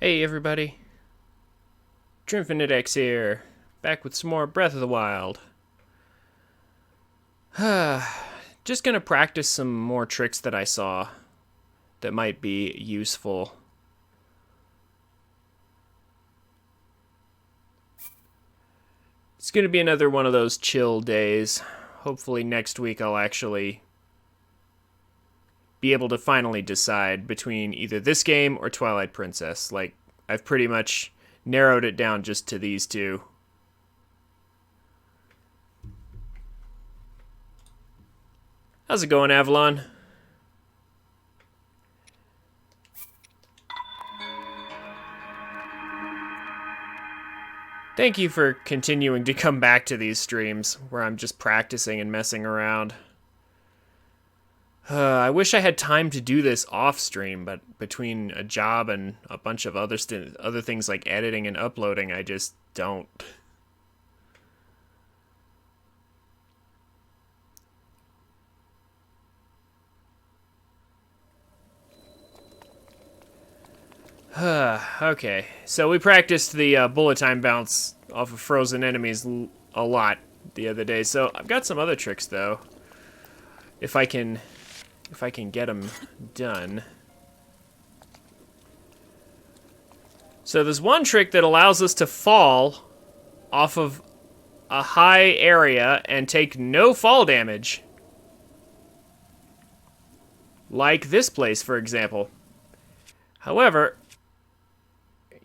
Hey everybody, TrinfiniteX here, back with some more Breath of the Wild. Just gonna practice some more tricks that I saw that might be useful. It's gonna be another one of those chill days. Hopefully next week I'll actually be able to finally decide between either this game or Twilight Princess. Like, I've pretty much narrowed it down just to these two. How's it going, Avalon? Thank you for continuing to come back to these streams where I'm just practicing and messing around. I wish I had time to do this off stream, but between a job and a bunch of other things like editing and uploading, I just don't. Okay, so we practiced the bullet time bounce off of frozen enemies a lot the other day. So I've got some other tricks though. If I can get them done. So there's one trick that allows us to fall off of a high area and take no fall damage. Like this place, for example. However,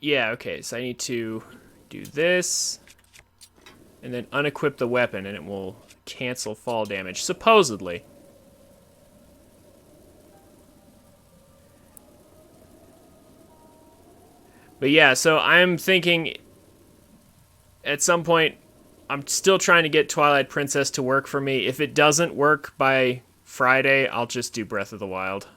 yeah, okay, so I need to do this and then unequip the weapon and it will cancel fall damage, supposedly. But yeah, so I'm thinking at some point, I'm still trying to get Twilight Princess to work for me. If it doesn't work by Friday, I'll just do Breath of the Wild.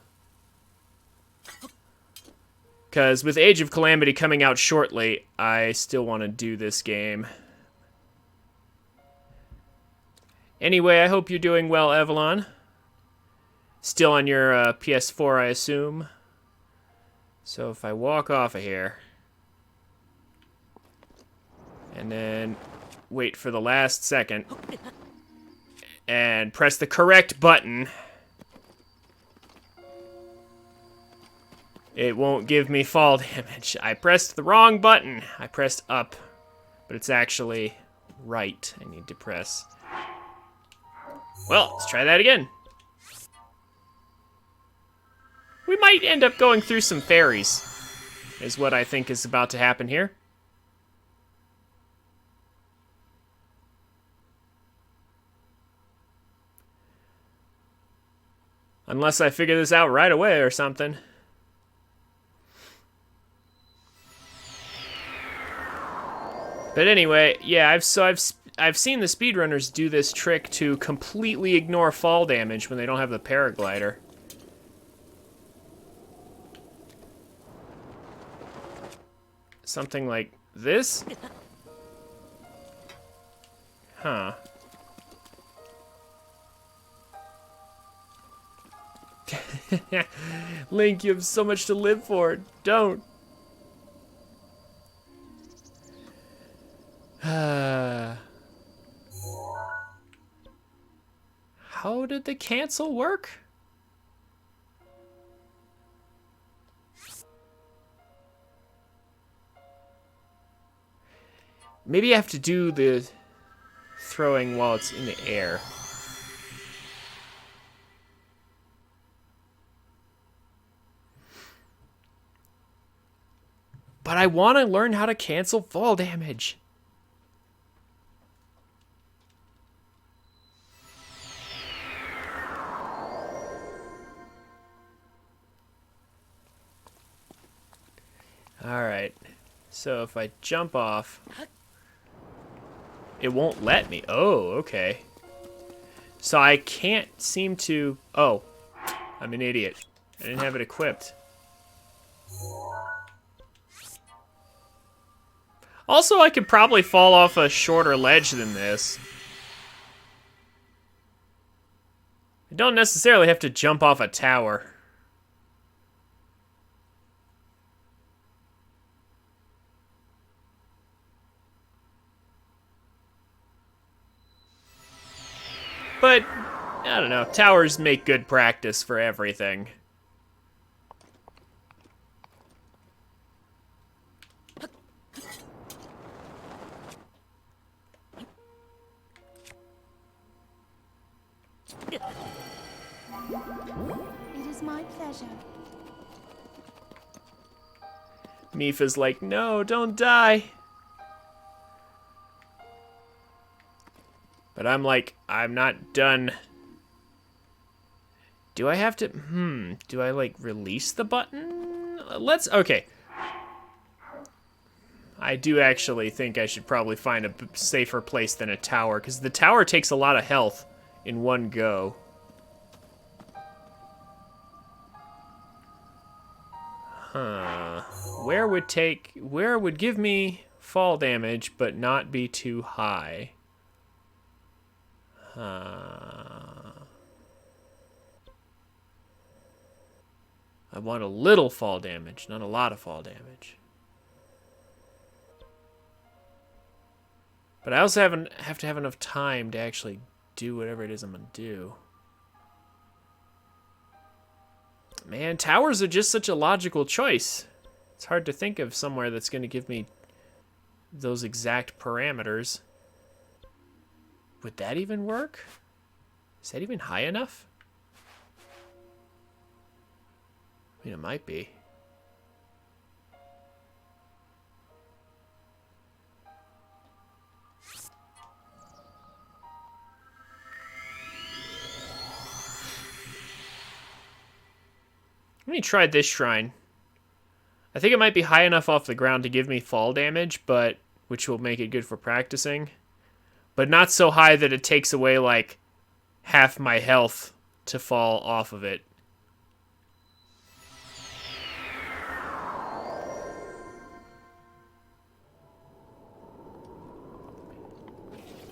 Because with Age of Calamity coming out shortly, I still want to do this game. Anyway, I hope you're doing well, Avalon. Still on your PS4, I assume. So if I walk off of here, and then wait for the last second, and press the correct button, it won't give me fall damage. I pressed the wrong button. I pressed up, but it's actually right. I need to press. Well, let's try that again. We might end up going through some fairies, is what I think is about to happen here. Unless I figure this out right away or something. But anyway, yeah, I've seen the speedrunners do this trick to completely ignore fall damage when they don't have the paraglider. Something like this? Huh. Link, you have so much to live for. Don't. How did the cancel work? Maybe I have to do the throwing while it's in the air. But I want to learn how to cancel fall damage. Alright, so if I jump off, it won't let me. Oh, okay. So I can't seem to... Oh, I'm an idiot. I didn't have it equipped. Also, I could probably fall off a shorter ledge than this. I don't necessarily have to jump off a tower. But, I don't know, towers make good practice for everything. It is my pleasure. Mifa's like, no, don't die. But I'm like, I'm not done. Do I have to, do I like release the button? Okay. I do actually think I should probably find a safer place than a tower, because the tower takes a lot of health in one go. Huh. Where would give me fall damage, but not be too high? I want a little fall damage, not a lot of fall damage. But I also have to have enough time to actually do whatever it is I'm gonna do. Man, towers are just such a logical choice. It's hard to think of somewhere that's gonna give me those exact parameters. Would that even work? Is that even high enough? I mean, it might be. Let me try this shrine. I think it might be high enough off the ground to give me fall damage, but which will make it good for practicing. But not so high that it takes away like half my health to fall off of it.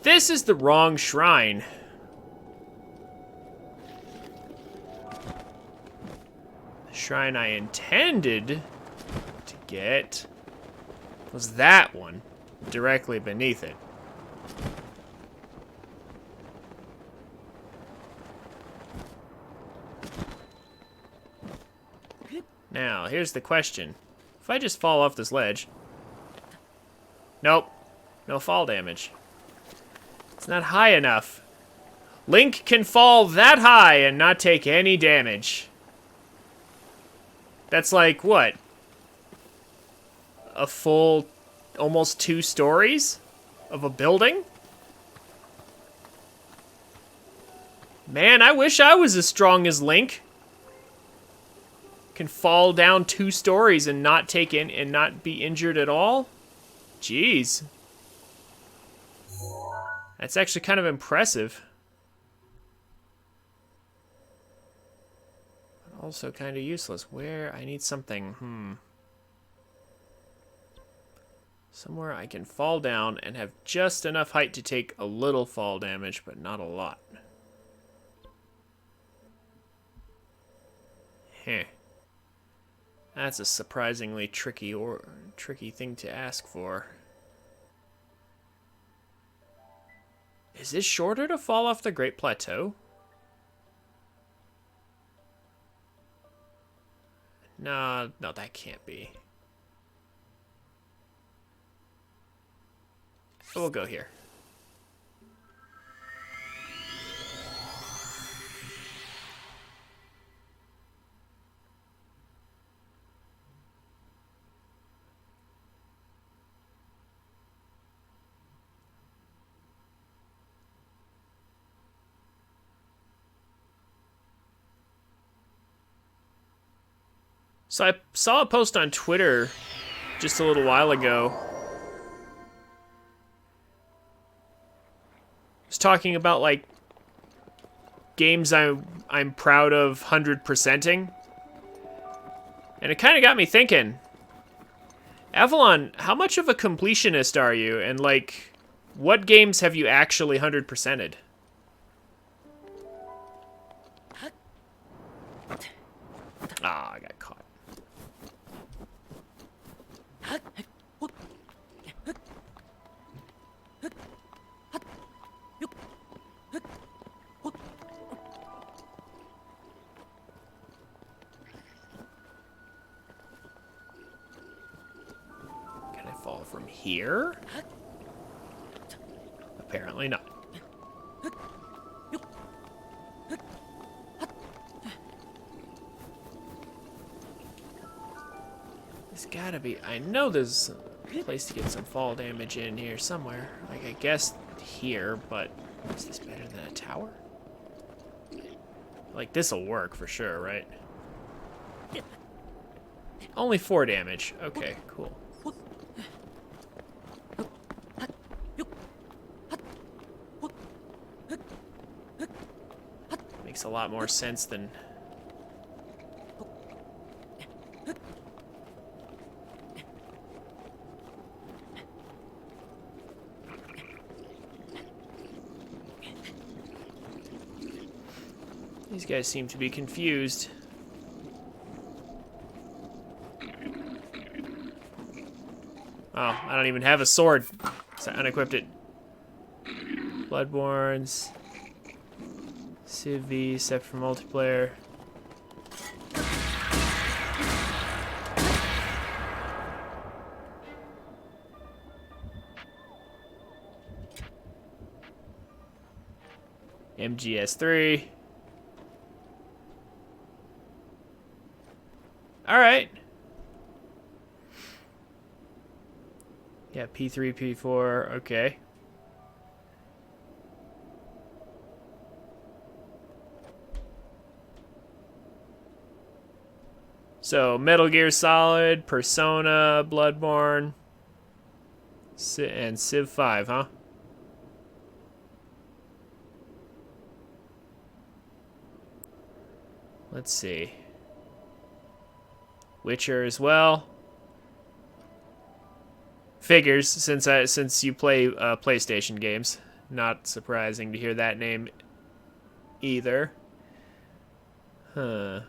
This is the wrong shrine. The shrine I intended to get was that one, directly beneath it. Now, here's the question. If I just fall off this ledge... Nope. No fall damage. It's not high enough. Link can fall that high and not take any damage. That's like, what? A full, almost 2 stories of a building? Man, I wish I was as strong as Link. Can fall down 2 stories and not take in and not be injured at all? Jeez. That's actually kind of impressive. But also kind of useless. Where? I need something. Somewhere I can fall down and have just enough height to take a little fall damage, but not a lot. Heh. That's a surprisingly tricky thing to ask for. Is this shorter to fall off the Great Plateau? No, that can't be. So we'll go here. So I saw a post on Twitter just a little while ago. It was talking about like games I'm proud of 100%ing. And it kind of got me thinking, Avalon, how much of a completionist are you? And like, what games have you actually 100%ed? Ah, I got caught. from here? Apparently not. There's gotta be... I know there's a place to get some fall damage in here somewhere. Like, I guess here, but is this better than a tower? Like, this'll work for sure, right? Only 4 damage. Okay, cool. Makes a lot more sense than... These guys seem to be confused. Oh, I don't even have a sword. So I unequipped it. Bloodborns. Civ V, except for multiplayer. MGS3. Alright. Yeah, P3, P4, okay. So, Metal Gear Solid, Persona, Bloodborne, and Civ 5, huh? Let's see. Witcher as well. Figures, since you play PlayStation games. Not surprising to hear that name either. Huh.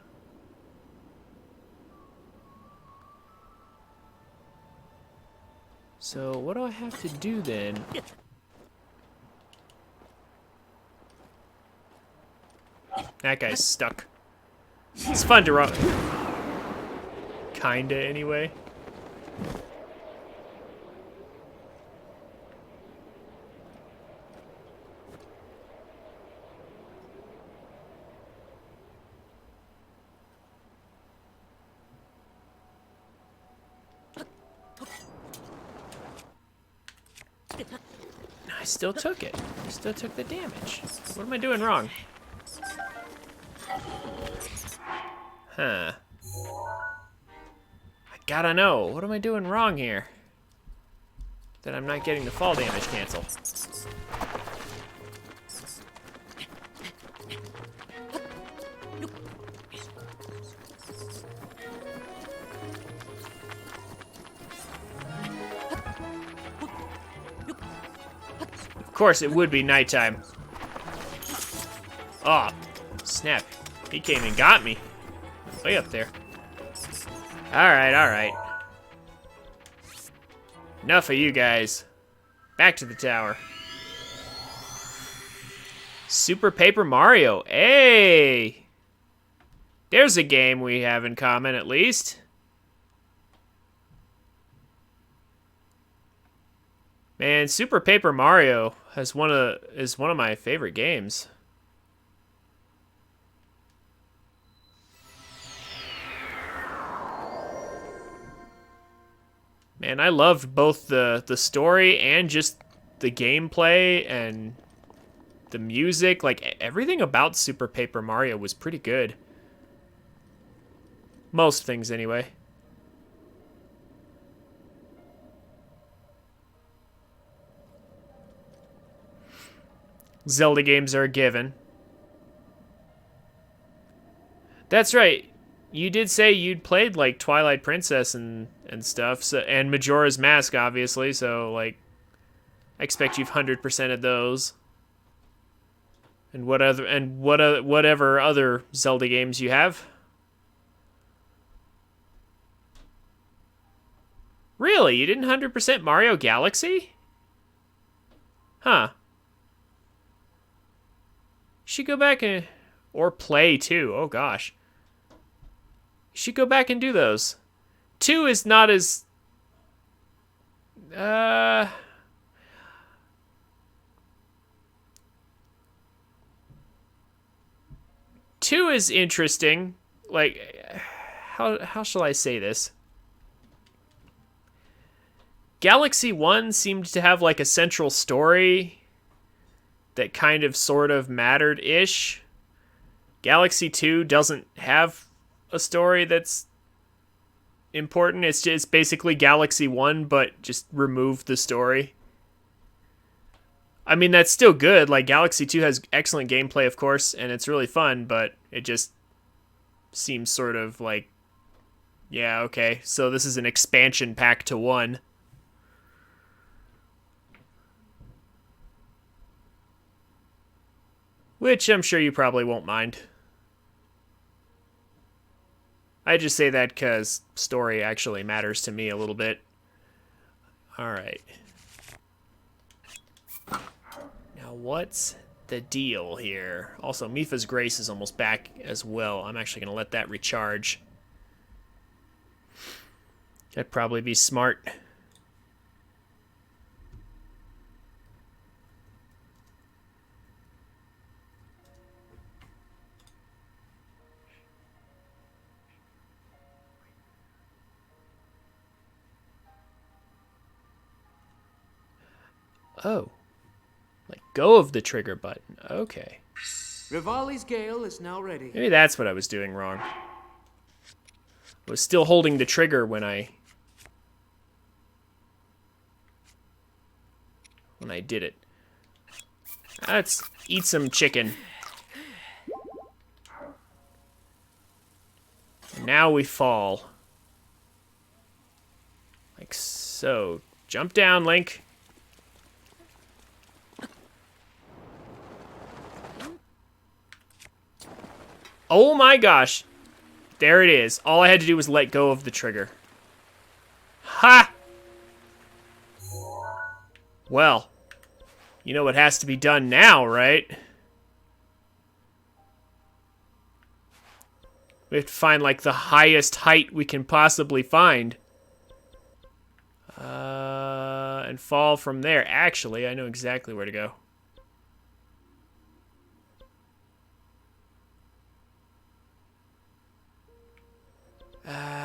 So, what do I have to do then? That guy's stuck. It's fun to run. Kinda, anyway. I still took it. I still took the damage. What am I doing wrong? Huh. I gotta know. What am I doing wrong here? That I'm not getting the fall damage cancel. Of course, it would be nighttime. Oh, snap. He came and got me. Way up there. Alright, alright. Enough of you guys. Back to the tower. Super Paper Mario. Hey! There's a game we have in common, at least. Man, Super Paper Mario is one of my favorite games. Man, I loved both the story and just the gameplay and the music. Like, everything about Super Paper Mario was pretty good. Most things, anyway. Zelda games are a given. That's right. You did say you'd played, like, Twilight Princess and stuff, so, and Majora's Mask, obviously, so, like, I expect you've 100%ed those. And whatever other Zelda games you have. Really? You didn't 100% Mario Galaxy? Huh. You should go back and... Or play, too. Oh, gosh. You should go back and do those. 2 is not as Uh... 2 is interesting. Like, how shall I say this? Galaxy 1 seemed to have like a central story that kind of sort of mattered-ish. Galaxy 2 doesn't have a story that's important. It's just basically Galaxy 1, but just remove the story. I mean, that's still good. Like, Galaxy 2 has excellent gameplay, of course, and it's really fun, but it just seems sort of like, yeah, okay, so this is an expansion pack to 1. Which I'm sure you probably won't mind. I just say that because story actually matters to me a little bit. Alright. Now what's the deal here? Also, Mifa's Grace is almost back as well. I'm actually going to let that recharge. That'd probably be smart. Oh. Let go of the trigger button. Okay. Rivali's Gale is now ready. Maybe that's what I was doing wrong. I was still holding the trigger when I did it. Let's eat some chicken. Now we fall. Like so. Jump down, Link. Oh my gosh. There it is. All I had to do was let go of the trigger. Ha! Well, you know what has to be done now, right? We have to find, like, the highest height we can possibly find. And fall from there. Actually, I know exactly where to go.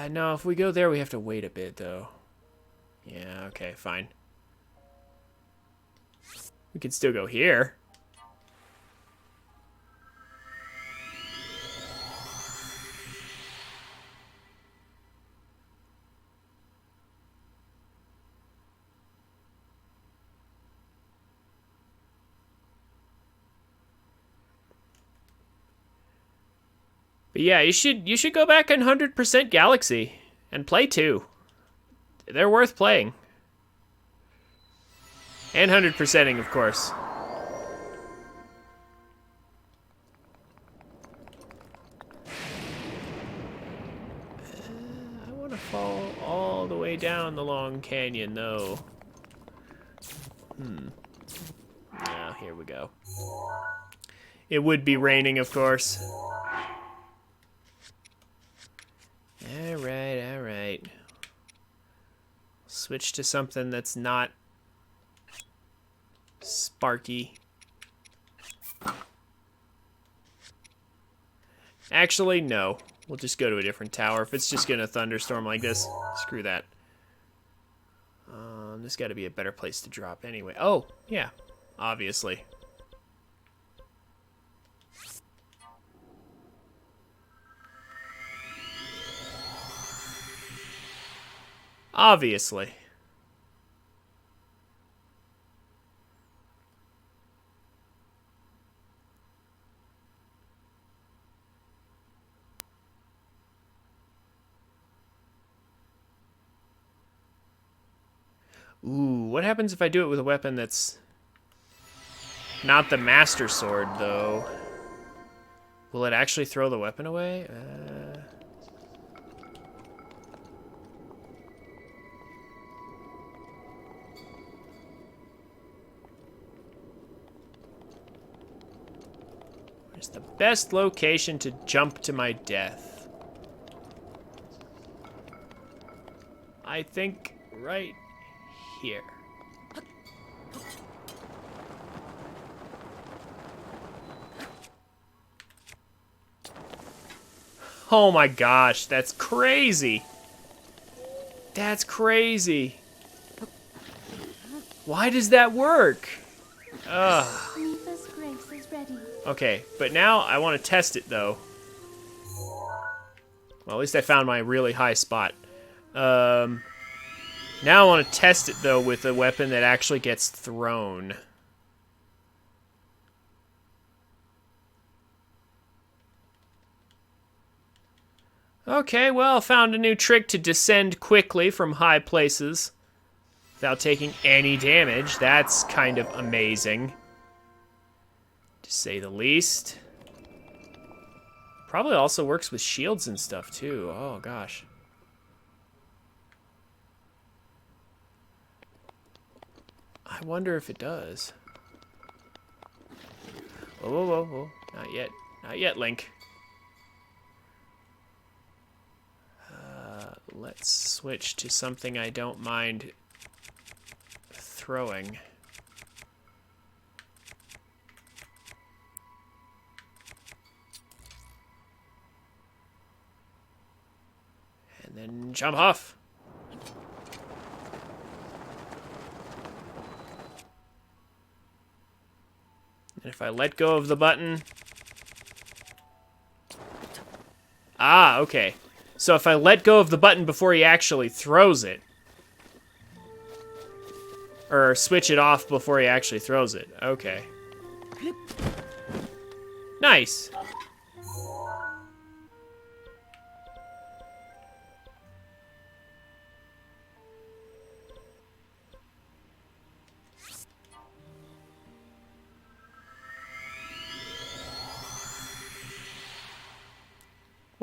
No, if we go there, we have to wait a bit, though. Yeah, okay, fine. We could still go here. But yeah, you should go back and 100% Galaxy and play 2. They're worth playing. And 100%ing, of course. I want to fall all the way down the long canyon, though. Now, here we go. It would be raining, of course. Alright. Switch to something that's not sparky. Actually, no. We'll just go to a different tower. If it's just gonna thunderstorm like this, screw that. There's gotta be a better place to drop anyway. Oh, yeah. Obviously. Obviously. Ooh, what happens if I do it with a weapon that's not the Master Sword, though? Will it actually throw the weapon away? Where's the best location to jump to my death? I think right here. Oh my gosh, that's crazy. That's crazy. Why does that work? Ugh. Neva's grace is ready. Okay, but now I want to test it though. Well, at least I found my really high spot. Now I want to test it though with a weapon that actually gets thrown. Okay, well, found a new trick to descend quickly from high places without taking any damage. That's kind of amazing, to say the least. Probably also works with shields and stuff, too. Oh, gosh. I wonder if it does. Whoa, whoa, whoa, whoa. Not yet. Not yet, Link. Let's switch to something I don't mind throwing. And then jump off. And if I let go of the button... Ah, okay. So if I let go of the button before he actually throws it, or switch it off before he actually throws it. Okay. Nice.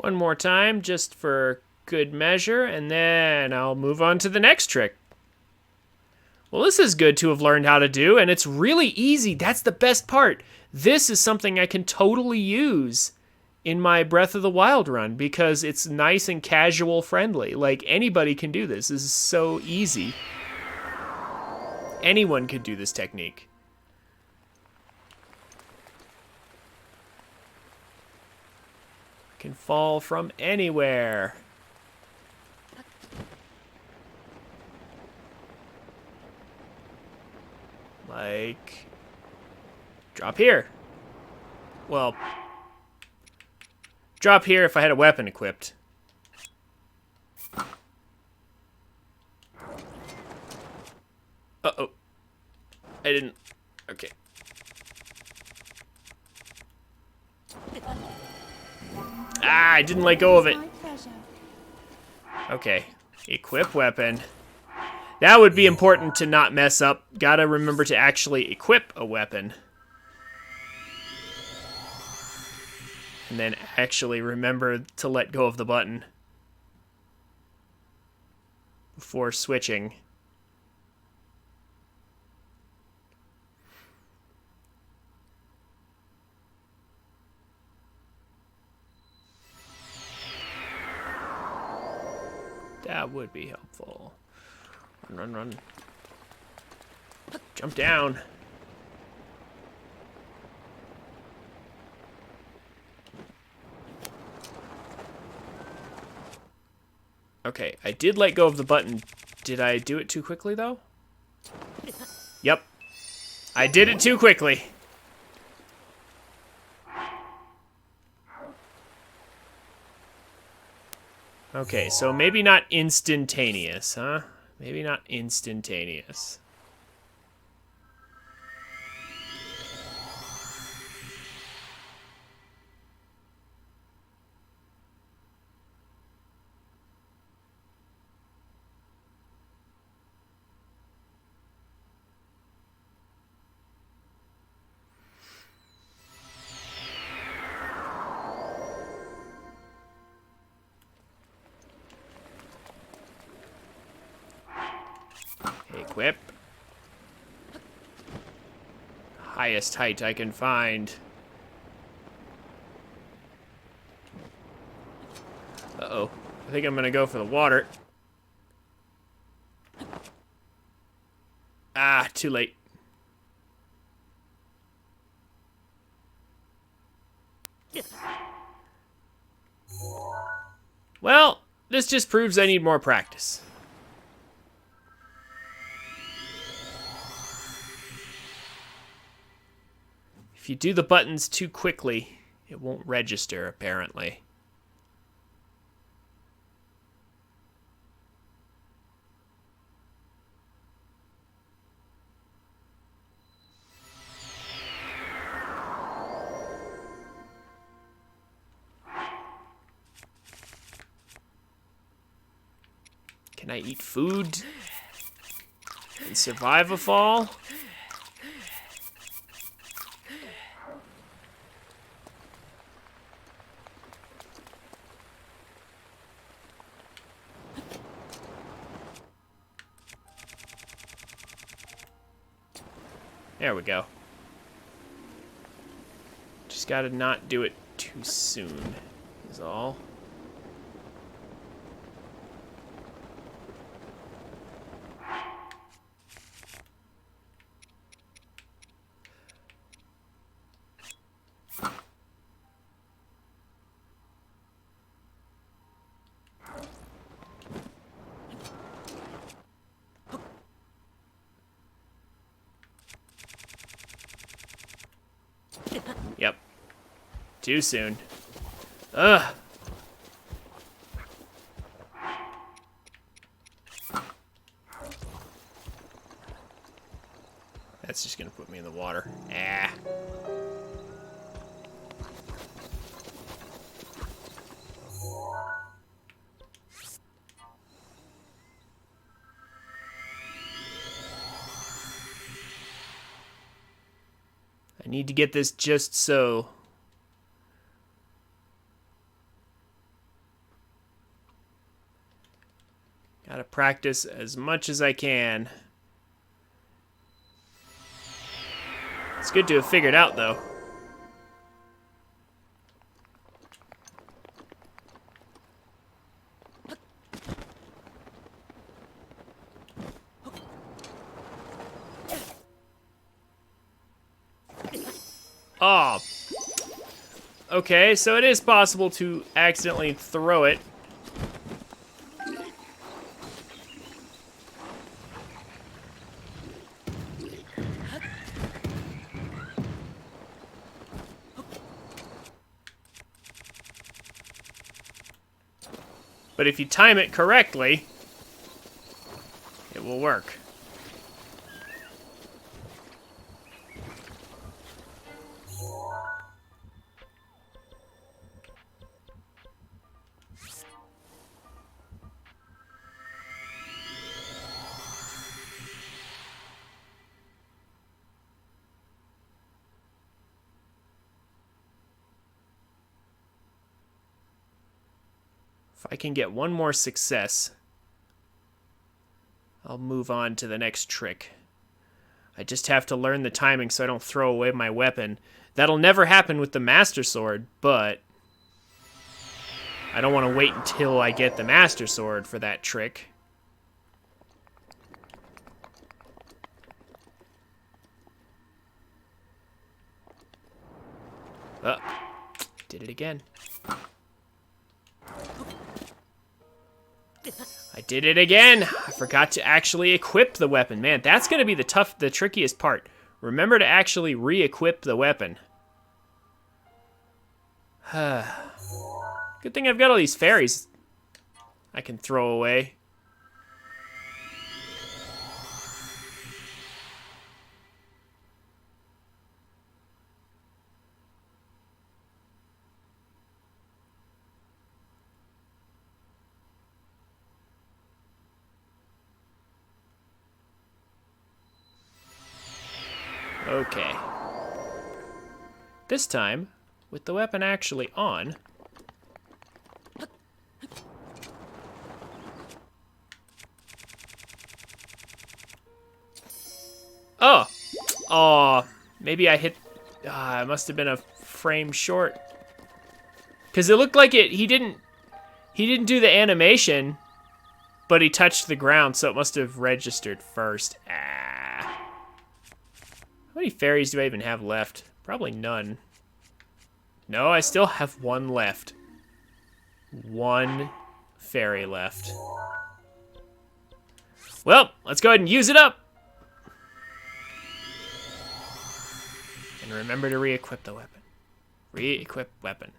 One more time, just for good measure, and then I'll move on to the next trick. Well, this is good to have learned how to do, and it's really easy. That's the best part. This is something I can totally use in my Breath of the Wild run because it's nice and casual friendly. Like, anybody can do this. This is so easy. Anyone could do this technique. Can fall from anywhere. Like, drop here. Well, drop here if I had a weapon equipped. Uh-oh. I didn't. Okay. Ah, I didn't let go of it. Okay. Equip weapon. That would be important to not mess up. Gotta remember to actually equip a weapon. And then actually remember to let go of the button before switching. That would be helpful. Run, run, run. Jump down. Okay, I did let go of the button. Did I do it too quickly, though? Yep. I did it too quickly. Okay, so maybe not instantaneous, huh? Maybe not instantaneous. Equip. Highest height I can find. Uh-oh. I think I'm gonna go for the water. too late. Well, this just proves I need more practice. If you do the buttons too quickly, it won't register, apparently. Can I eat food and survive a fall? There we go. Just gotta not do it too soon, is all. Yep. Too soon. Ugh. That's just gonna put me in the water. Ah. I need to get this just so. Gotta practice as much as I can. It's good to have figured out, though. Oh. Okay, so it is possible to accidentally throw it. But if you time it correctly, it will work. If I can get one more success, I'll move on to the next trick. I just have to learn the timing so I don't throw away my weapon. That'll never happen with the Master Sword, but I don't want to wait until I get the Master Sword for that trick. Did it again. I did it again. I forgot to actually equip the weapon. Man, that's going to be the trickiest part. Remember to actually re-equip the weapon. Good thing I've got all these fairies I can throw away. Okay. This time, with the weapon actually on. Oh! Oh, maybe I hit... it must have been a frame short. Because it looked like he didn't do the animation, but he touched the ground, so it must have registered first. Ah. How many fairies do I even have left? Probably none. No, I still have one left. One fairy left. Well, let's go ahead and use it up. And remember to re-equip the weapon. Re-equip weapon.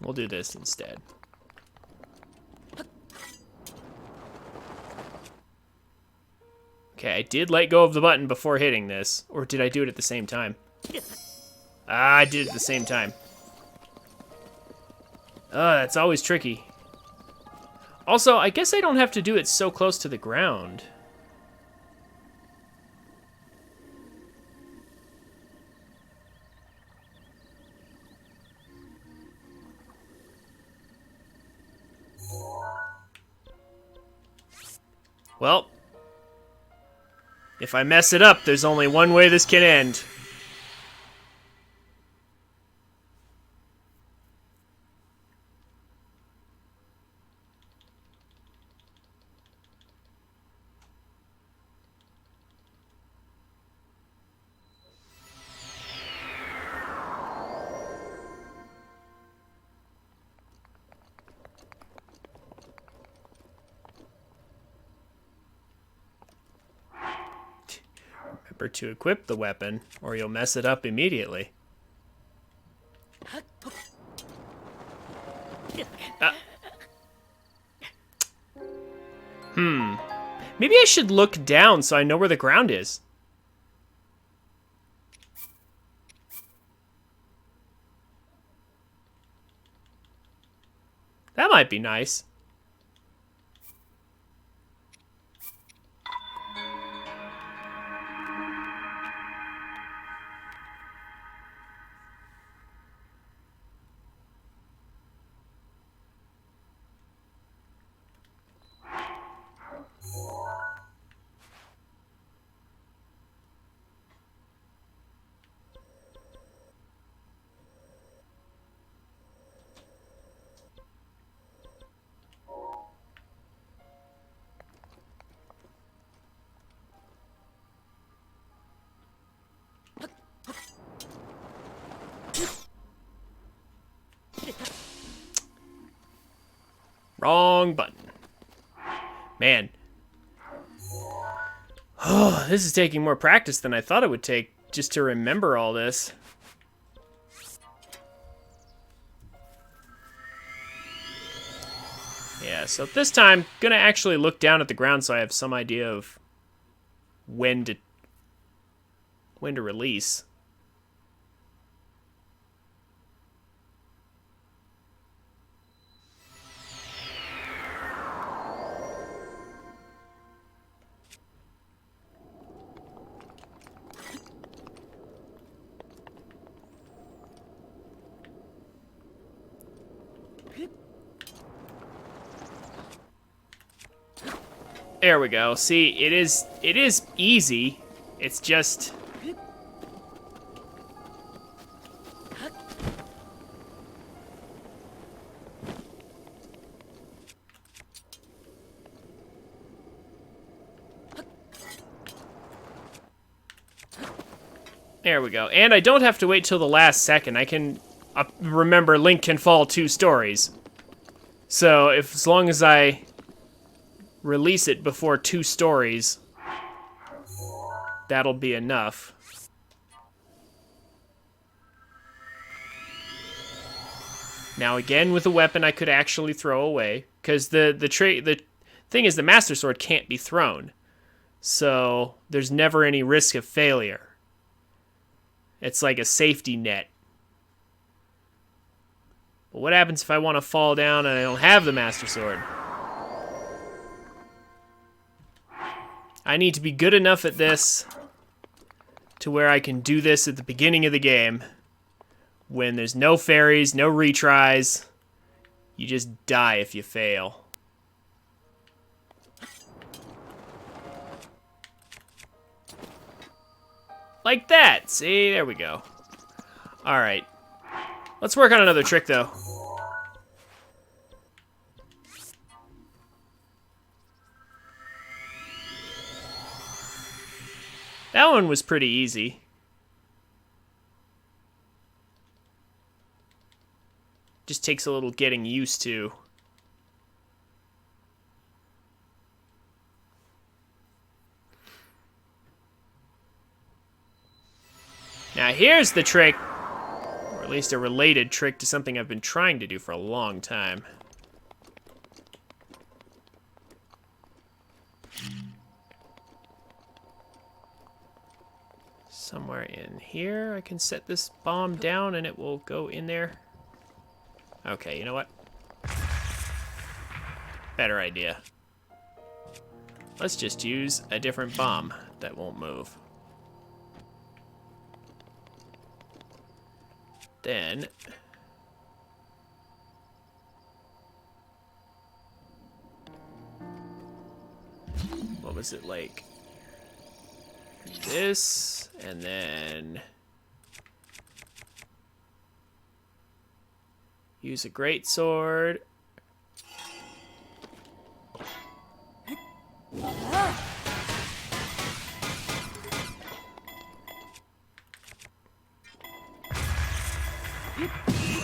We'll do this instead. Okay, I did let go of the button before hitting this. Or did I do it at the same time? Ah, I did it at the same time. That's always tricky. Also, I guess I don't have to do it so close to the ground. Well, if I mess it up, there's only one way this can end. Remember to equip the weapon, or you'll mess it up immediately. Maybe I should look down so I know where the ground is. That might be nice. Wrong button. Man. Oh, this is taking more practice than I thought it would take just to remember all this. Yeah, so this time, gonna actually look down at the ground so I have some idea of when to release. There we go. See, it is easy. It's just there we go. And I don't have to wait till the last second. I can remember Link can fall 2 stories. So, as long as I release it before 2 stories, that'll be enough. Now again, with a weapon I could actually throw away, because the thing is the Master Sword can't be thrown, so there's never any risk of failure. It's like a safety net. But what happens if I want to fall down and I don't have the Master Sword? I need to be good enough at this to where I can do this at the beginning of the game, when there's no fairies, no retries. You just die if you fail. Like that. See, there we go. All right. Let's work on another trick, though. That one was pretty easy. Just takes a little getting used to. Now here's the trick, or at least a related trick to something I've been trying to do for a long time. Somewhere in here, I can set this bomb down and it will go in there. Okay, you know what? Better idea. Let's just use a different bomb that won't move. Then what was it like? This, and then use a greatsword.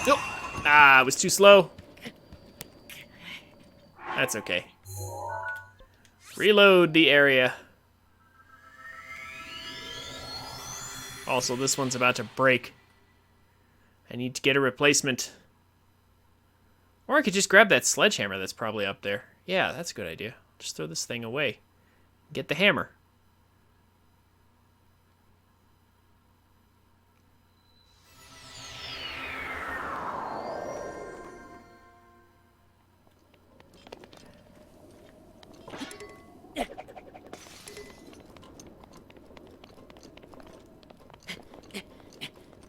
Nope. Ah, it was too slow. That's okay. Reload the area. Also, this one's about to break. I need to get a replacement. Or I could just grab that sledgehammer that's probably up there. Yeah, that's a good idea. Just throw this thing away. Get the hammer.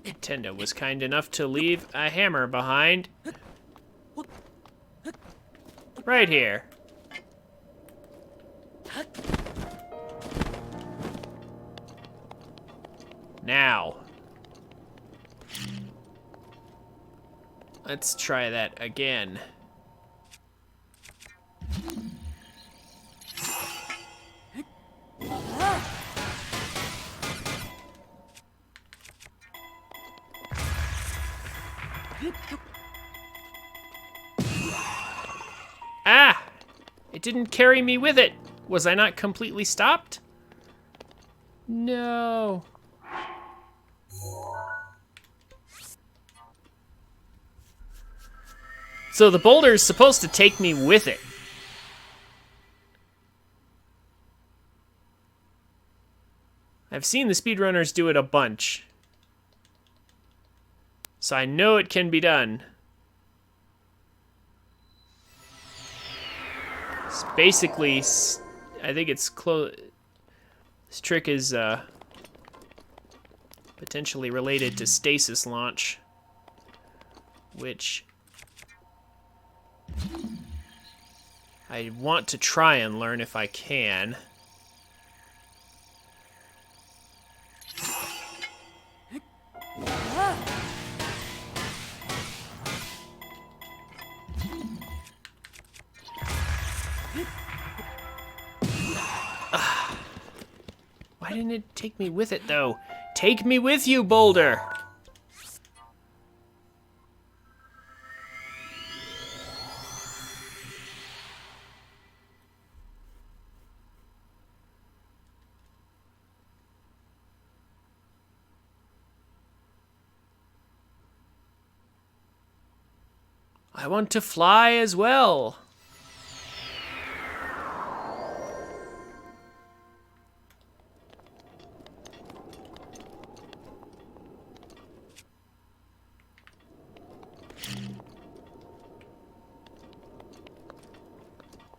Nintendo was kind enough to leave a hammer behind. Right here. Now. Let's try that again. Ah! It didn't carry me with it. Was I not completely stopped? No. So the boulder is supposed to take me with it. I've seen the speedrunners do it a bunch. So I know it can be done. It's basically, I think it's close. This trick is potentially related to stasis launch, which I want to try and learn if I can. Why didn't it take me with it, though? Take me with you, boulder! I want to fly as well.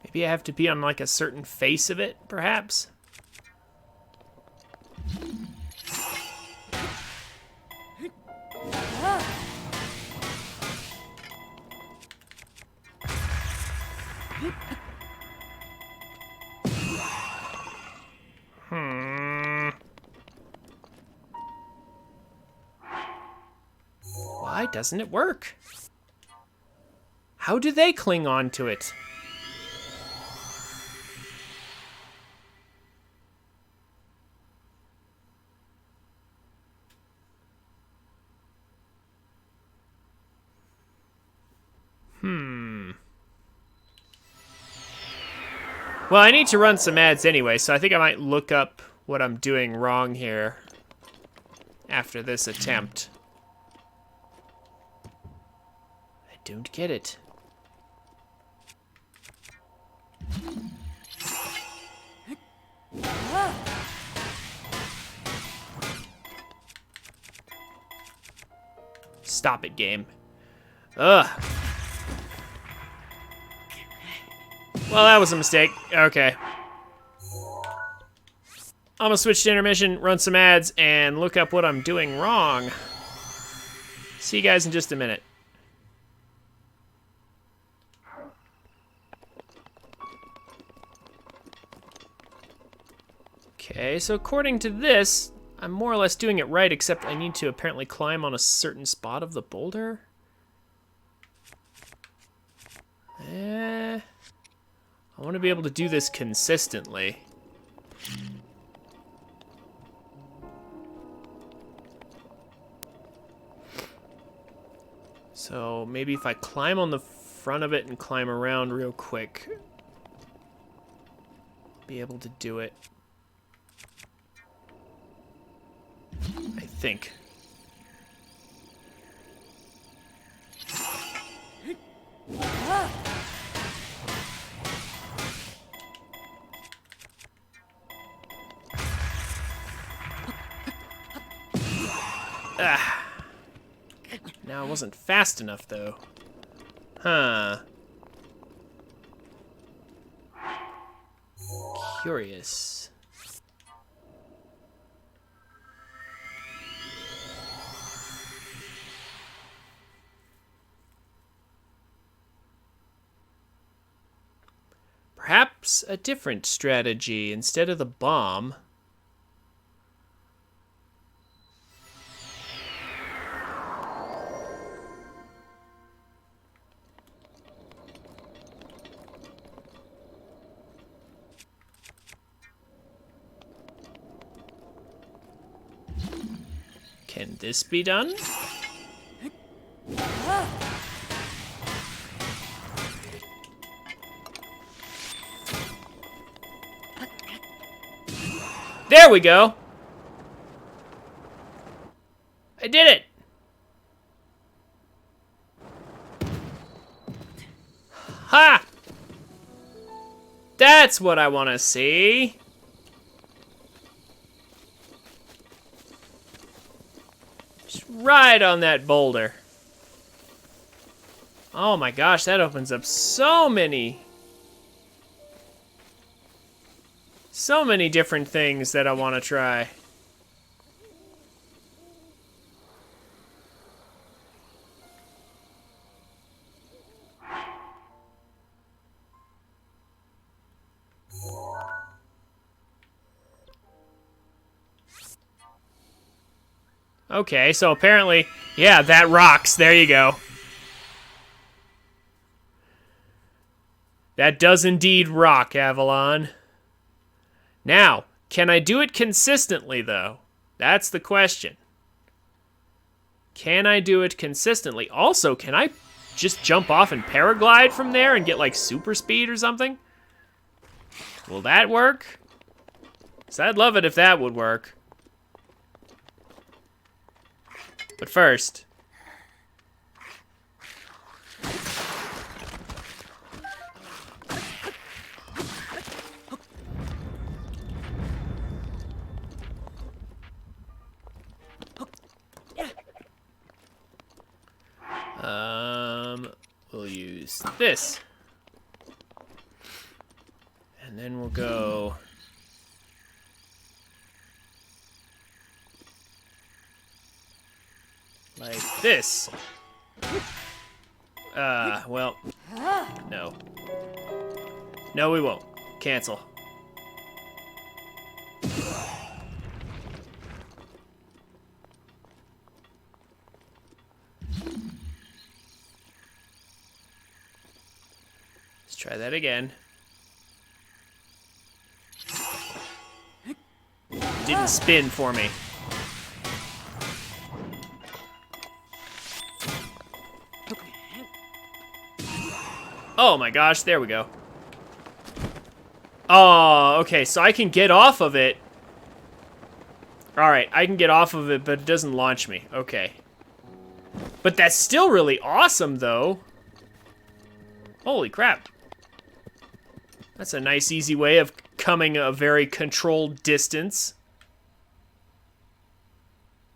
Maybe I have to be on like a certain face of it, perhaps? Why doesn't it work? How do they cling on to it? Well, I need to run some ads anyway, so I think I might look up what I'm doing wrong here after this attempt. I don't get it. Stop it, game. Ugh. Well, that was a mistake. Okay. I'm gonna switch to intermission, run some ads, and look up what I'm doing wrong. See you guys in just a minute. Okay, so according to this, I'm more or less doing it right, except I need to apparently climb on a certain spot of the boulder. I want to be able to do this consistently. So maybe if I climb on the front of it and climb around real quick, be able to do it. I think. Ah. Now it wasn't fast enough, though. Huh. Curious. Perhaps a different strategy instead of the bomb. Can this be done? There we go. I did it. Ha! That's what I want to see. Just right on that boulder. Oh my gosh, that opens up so many different things that I want to try. Okay, so apparently, yeah, that rocks. There you go. That does indeed rock, Avalon. Now, can I do it consistently, though? That's the question. Can I do it consistently? Also, can I just jump off and paraglide from there and get, like, super speed or something? Will that work? 'Cause I'd love it if that would work. But first... we'll use this. And then we'll go... like this. Well, no. No, we won't. Cancel. Try that again. Didn't spin for me. Oh my gosh, there we go. Oh, okay, so I can get off of it. Alright, I can get off of it, but it doesn't launch me. Okay. But that's still really awesome, though. Holy crap. That's a nice, easy way of coming a very controlled distance.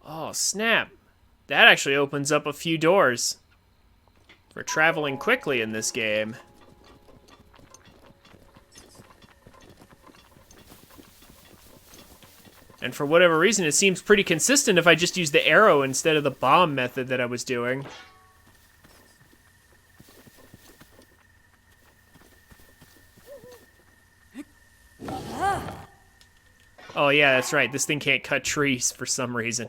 Oh, snap. That actually opens up a few doors for traveling quickly in this game. And for whatever reason, it seems pretty consistent if I just use the arrow instead of the bomb method that I was doing. Oh yeah, that's right. This thing can't cut trees for some reason.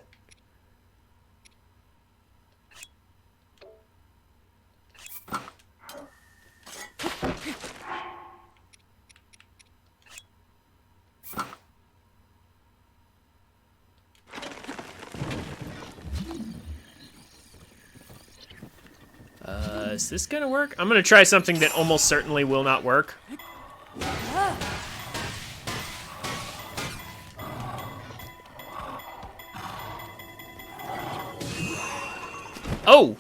Is this gonna work? I'm gonna try something that almost certainly will not work. Oh!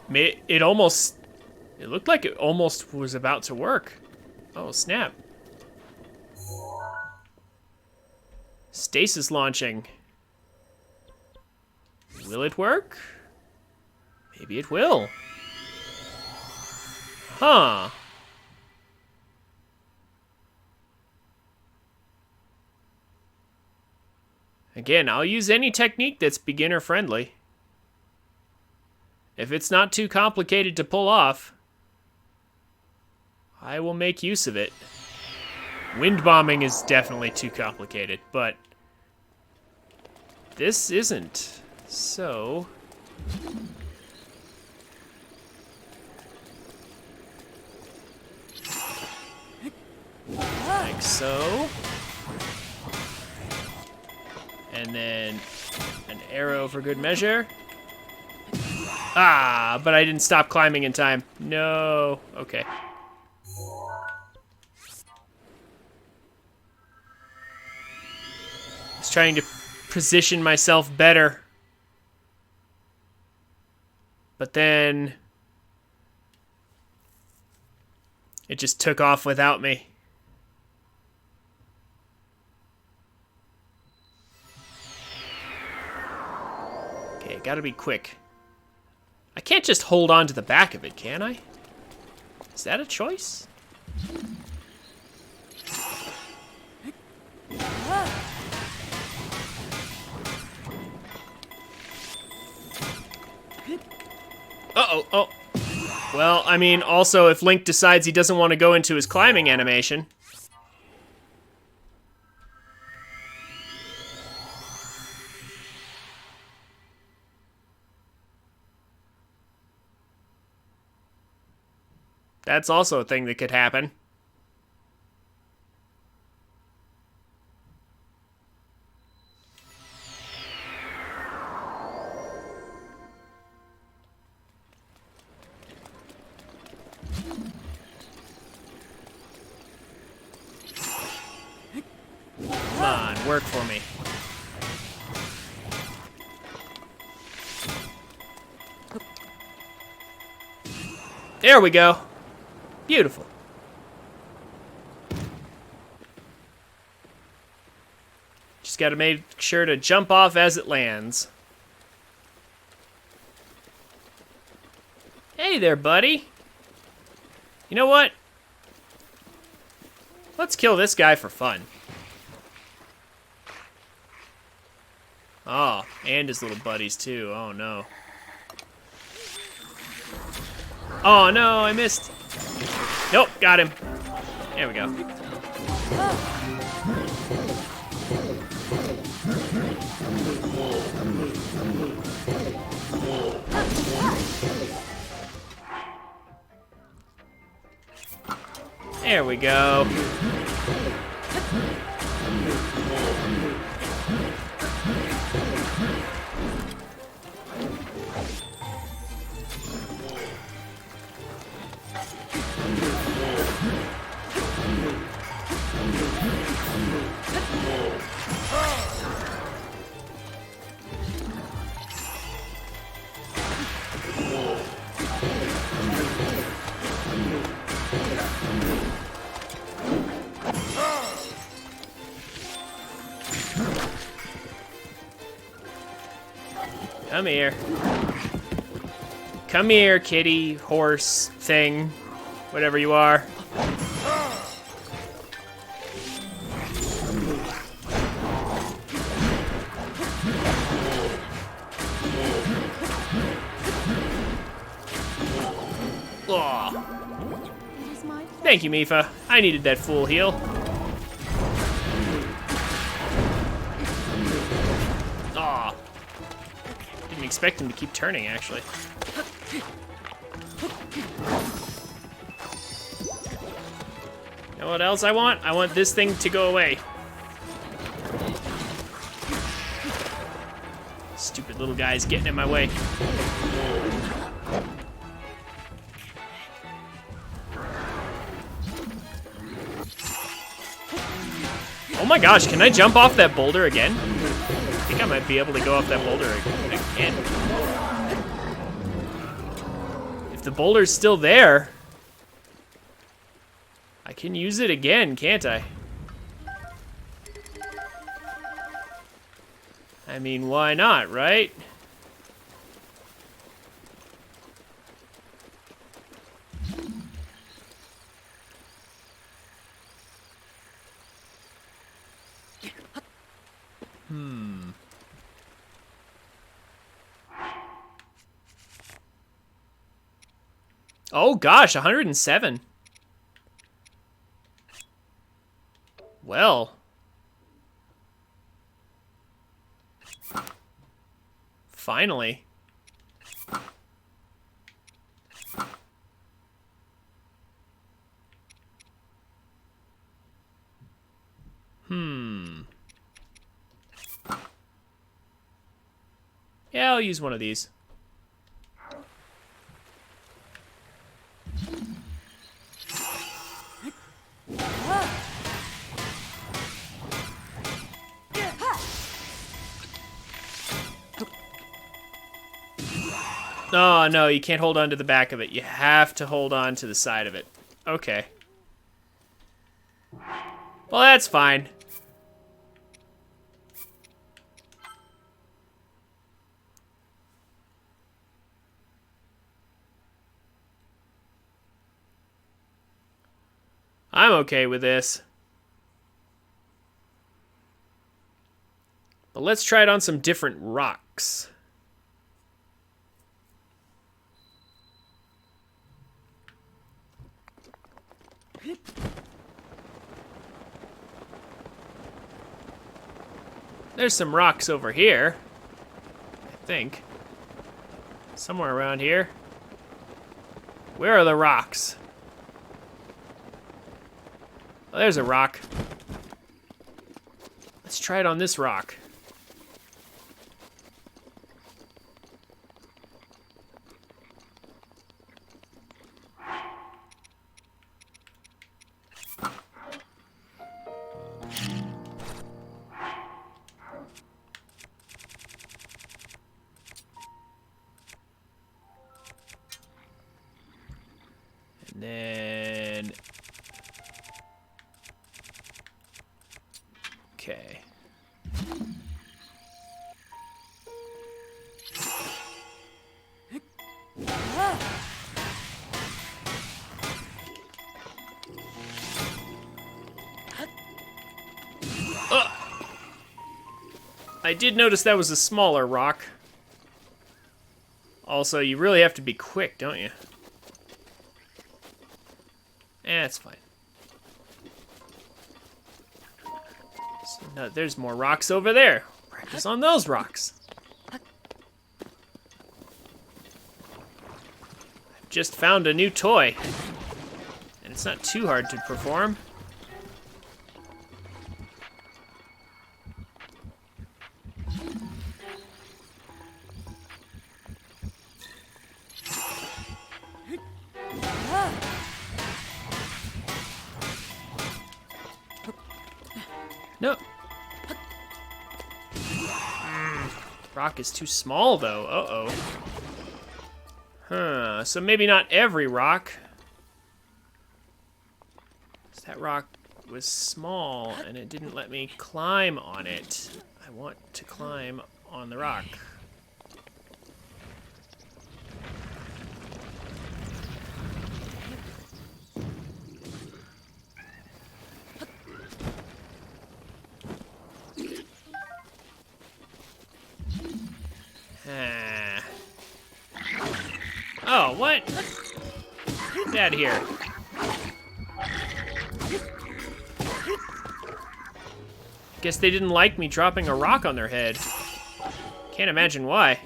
It almost... It looked like it almost was about to work. Oh, snap. Stasis launching. Will it work? Maybe it will. Huh. Again, I'll use any technique that's beginner friendly. If it's not too complicated to pull off, I will make use of it. Wind bombing is definitely too complicated, but this isn't. So... like so. And then an arrow for good measure. Ah, but I didn't stop climbing in time. No. Okay. I was trying to position myself better. But then it just took off without me. Okay, gotta be quick. I can't just hold on to the back of it, can I? Is that a choice? Uh-oh, oh. Well, I mean, also, if Link decides he doesn't want to go into his climbing animation... that's also a thing that could happen. Come on, work for me. There we go. Beautiful. Just gotta make sure to jump off as it lands. Hey there, buddy. You know what? Let's kill this guy for fun. Oh, and his little buddies too. Oh no. Oh no, I missed. Nope, got him. There we go. There we go. Come here. Come here, kitty, horse, thing, whatever you are. Aw. It is my pleasure. Thank you, Mifa. I needed that full heal. Aw. Didn't expect him to keep turning, actually. You know what else I want? I want this thing to go away. Stupid little guy's getting in my way. Oh my gosh, can I jump off that boulder again? I think I might be able to go off that boulder again. If the boulder's still there, I can use it again, can't I? I mean, why not, right? Oh gosh, 107. Well. Finally. Yeah, I'll use one of these. Oh, no, you can't hold on to the back of it. You have to hold on to the side of it. Okay. Well, that's fine. I'm okay with this. But let's try it on some different rocks. There's some rocks over here, I think. Somewhere around here. Where are the rocks? Oh, there's a rock. Let's try it on this rock. And then... Okay. I did notice that was a smaller rock. Also, you really have to be quick, don't you? It's fine. So, no, there's more rocks over there. Practice on those rocks. I've just found a new toy. And It's not too hard to perform. No. Rock is too small, though. Uh-oh. Huh. So maybe not every rock. That rock was small, and it didn't let me climb on it. I want to climb on the rock. Ah. Oh, what? Get out of here. Guess they didn't like me dropping a rock on their head. Can't imagine why.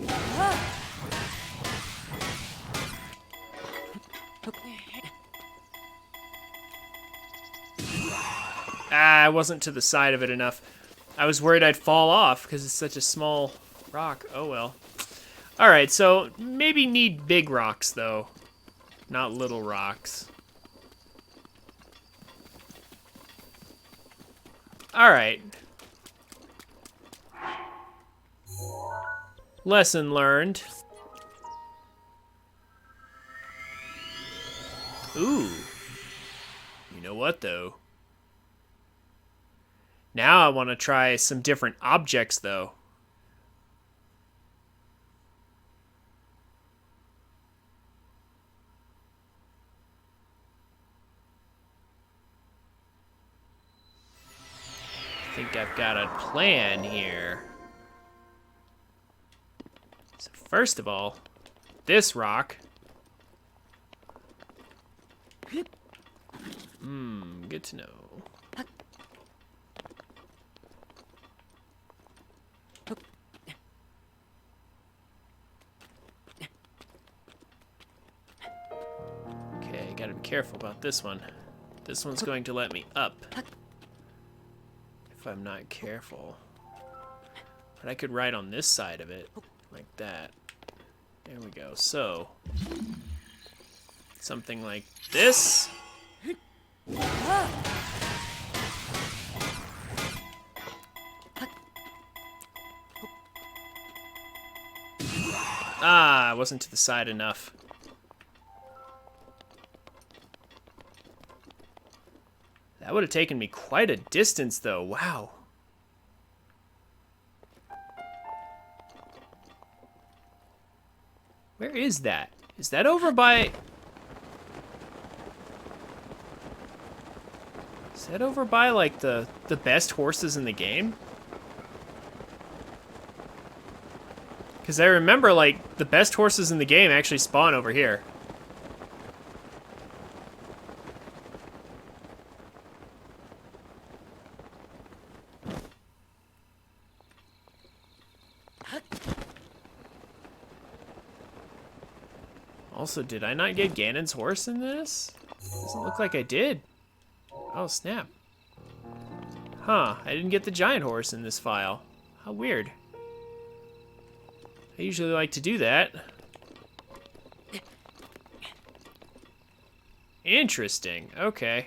Ah, I wasn't to the side of it enough. I was worried I'd fall off because it's such a small rock. Oh well. Alright, so maybe need big rocks though, not little rocks. Alright. Lesson learned. Ooh. You know what, though? Now I want to try some different objects, though. I think I've got a plan here. So first of all, this rock. Good to know. Okay, gotta be careful about this one. This one's going to let me up. If I'm not careful. But I could ride on this side of it. Like that. There we go. So, something like this. Ah, I wasn't to the side enough. That would have taken me quite a distance, though. Wow. Where is that? Is that over by... Is that over by, like, the best horses in the game? Because I remember, like, the best horses in the game actually spawn over here. Also, did I not get Ganon's horse in this? Doesn't look like I did. Oh, snap. Huh, I didn't get the giant horse in this file. How weird. I usually like to do that. Interesting, okay.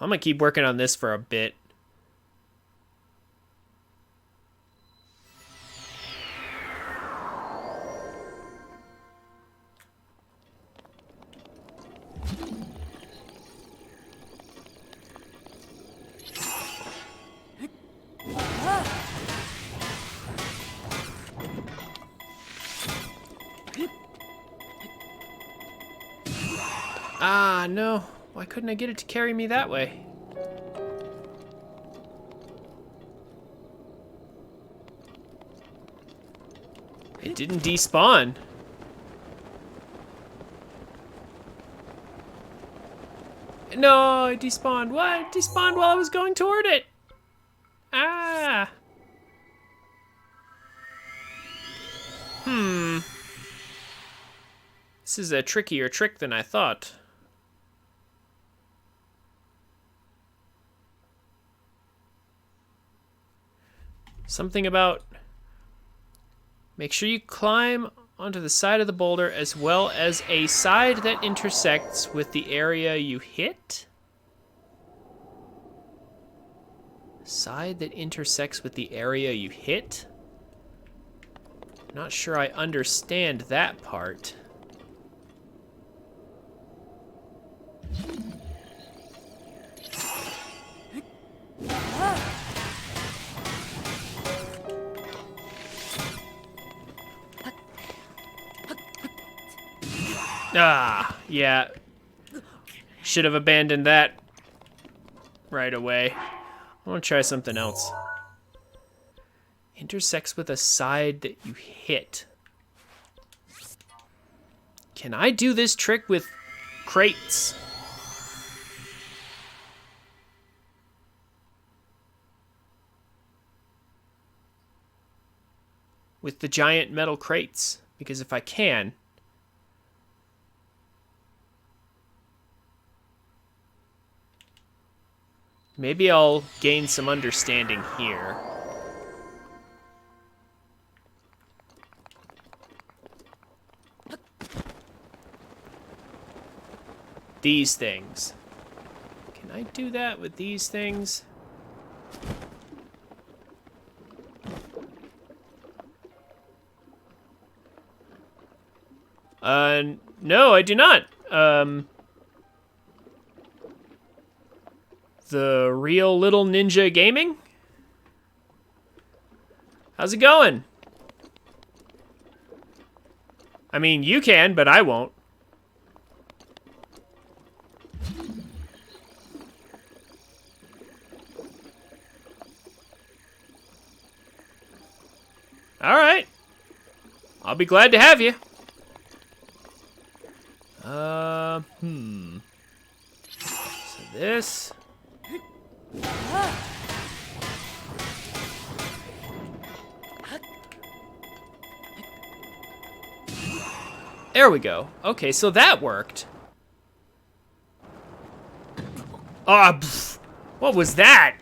I'm gonna keep working on this for a bit. Ah, no. Why couldn't I get it to carry me that way? It didn't despawn. No, it despawned. What? It despawned while I was going toward it. Ah. This is a trickier trick than I thought. Something about... Make sure you climb onto the side of the boulder as well as a side that intersects with the area you hit? Side that intersects with the area you hit? Not sure I understand that part. Ah, yeah. Should have abandoned that right away. I want to try something else. Intersects with a side that you hit. Can I do this trick with crates? With the giant metal crates? Because if I can... Maybe I'll gain some understanding here. These things. Can I do that with these things? No, I do not. The Real Little Ninja Gaming? How's it going? I mean, you can, but I won't. All right. I'll be glad to have you. So this... There we go. Okay, so that worked. Ah, what was that?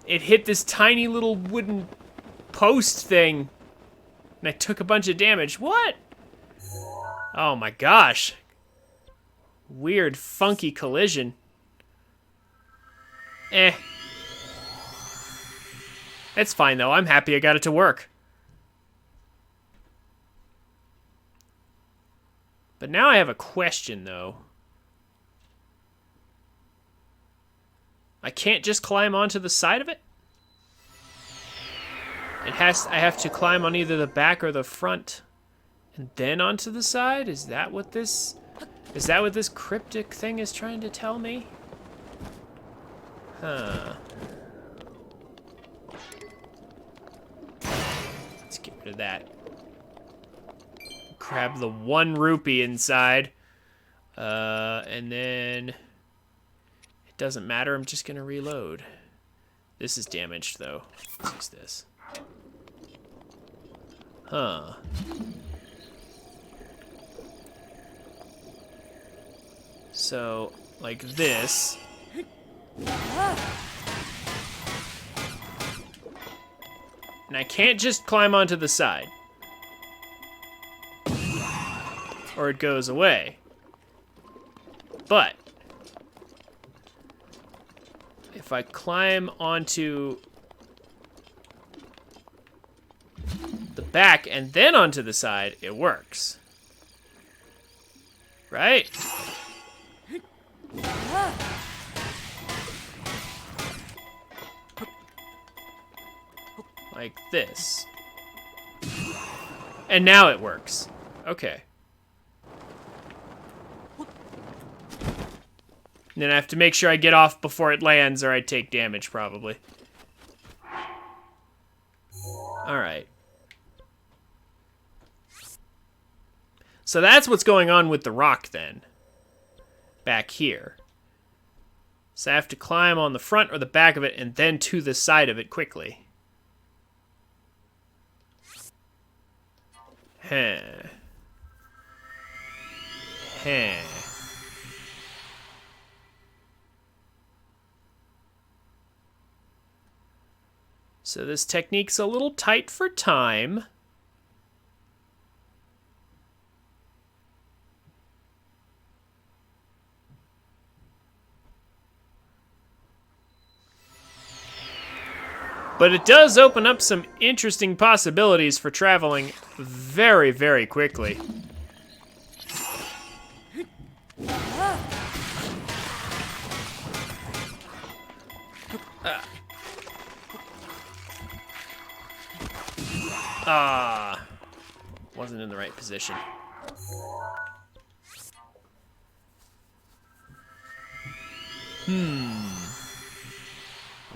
It hit this tiny little wooden post thing, and I took a bunch of damage. What? Oh my gosh. Weird, funky collision. Eh. It's fine, though. I'm happy I got it to work. But now I have a question, though. I can't just climb onto the side of it? I have to climb on either the back or the front. And then onto the side? Is that what this cryptic thing is trying to tell me? Huh. Let's get rid of that. Grab the 1 rupee inside. And then... It doesn't matter, I'm just gonna reload. This is damaged, though. Let's use this. Huh. So, like this. And I can't just climb onto the side. Or it goes away. But if I climb onto the back and then onto the side, it works. Right? Like this. And now it works. Okay. And then I have to make sure I get off before it lands or I take damage, probably. Alright. So that's what's going on with the rock then. Back here. So I have to climb on the front or the back of it and then to the side of it quickly. Huh. Huh. So this technique's a little tight for time. But it does open up some interesting possibilities for traveling very, very quickly. Wasn't in the right position. I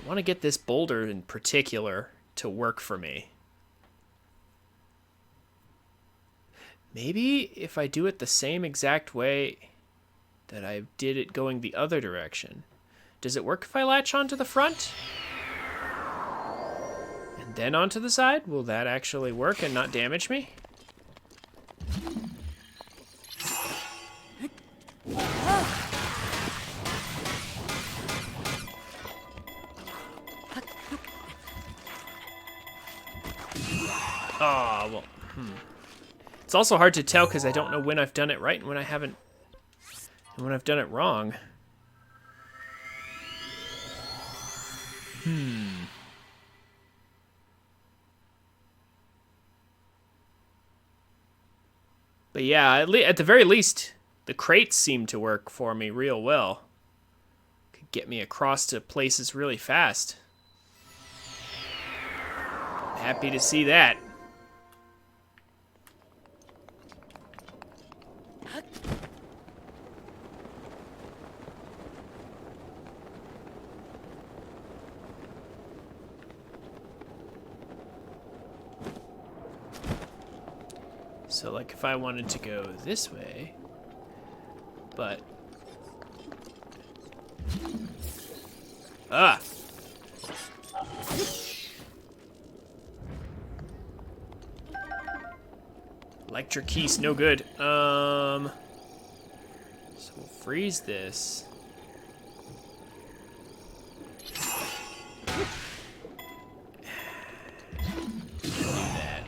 want to get this boulder in particular to work for me. Maybe if I do it the same exact way that I did it going the other direction. Does it work if I latch onto the front? And then onto the side? Will that actually work and not damage me? Oh, well, It's also hard to tell because I don't know when I've done it right and when I haven't, and when I've done it wrong. But yeah, at the very least, the crates seem to work for me real well. Could get me across to places really fast. Happy to see that. So, like, if I wanted to go this way, but... Ah! Electric keys, no good. So we'll freeze this. Do that.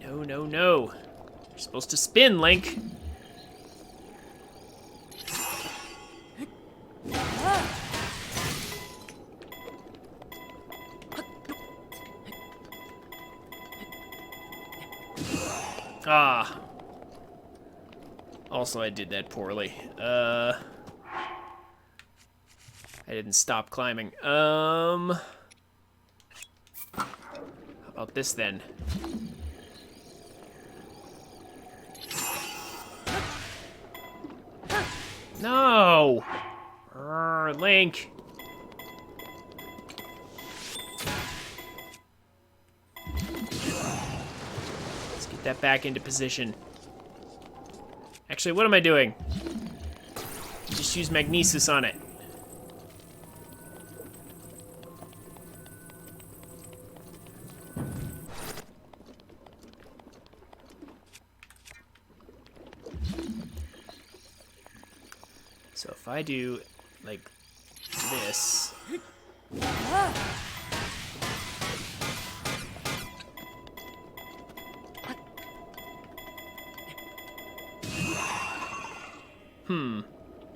No, no, no. You're supposed to spin, Link. Ah. Also, I did that poorly. I didn't stop climbing. How about this then? No! Link! Let's get that back into position. Actually, what am I doing? Just use magnesis on it. So if I do, like, this...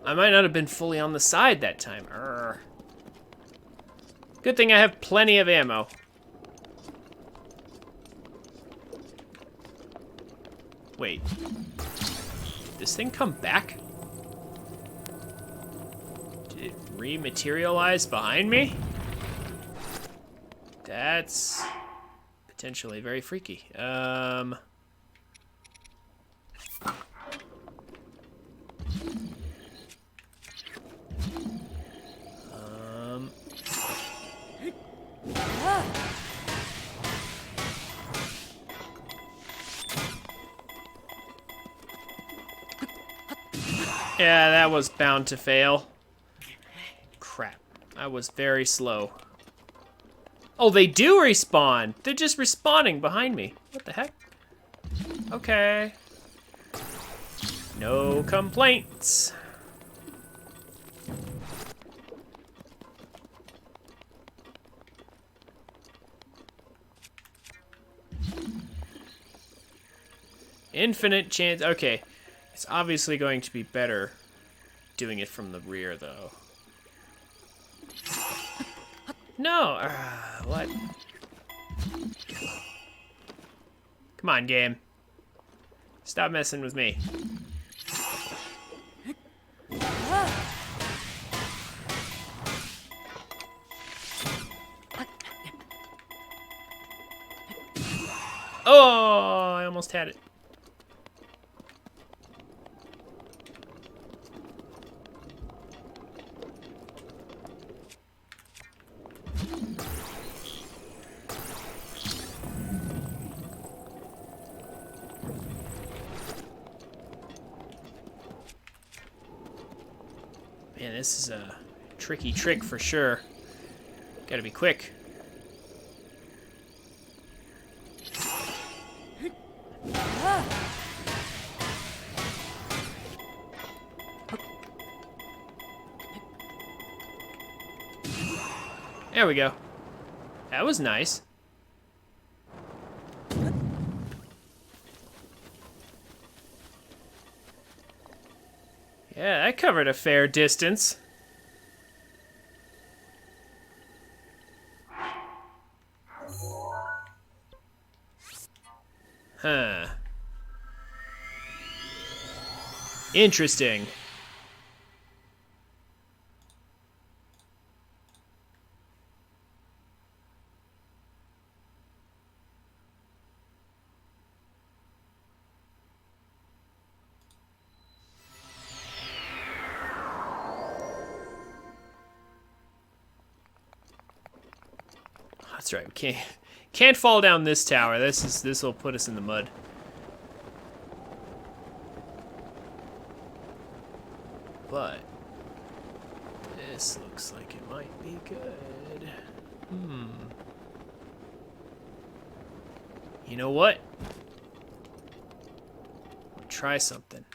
I might not have been fully on the side that time. Good thing I have plenty of ammo. Wait. Did this thing come back? Did it rematerialize behind me? That's potentially very freaky. Yeah, that was bound to fail. Crap. I was very slow. Oh, they do respawn. They're just respawning behind me. What the heck? Okay. No complaints. Infinite chance. Okay. It's obviously going to be better doing it from the rear, though. No. What? Come on, game. Stop messing with me. Oh, I almost had it. Man, this is a tricky trick for sure. Gotta be quick. There we go. That was nice. Yeah, that covered a fair distance. Huh. Interesting. That's right. We can't fall down this tower. This will put us in the mud. But this looks like it might be good. You know what? I'll try something.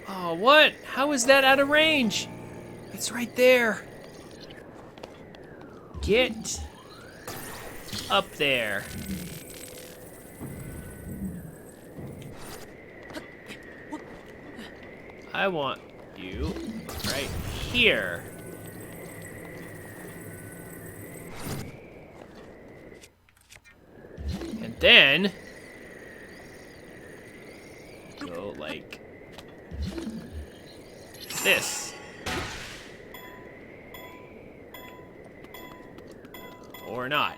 Oh, what? How is that out of range? It's right there. Get up there. I want you right here. And then go like this. Or not.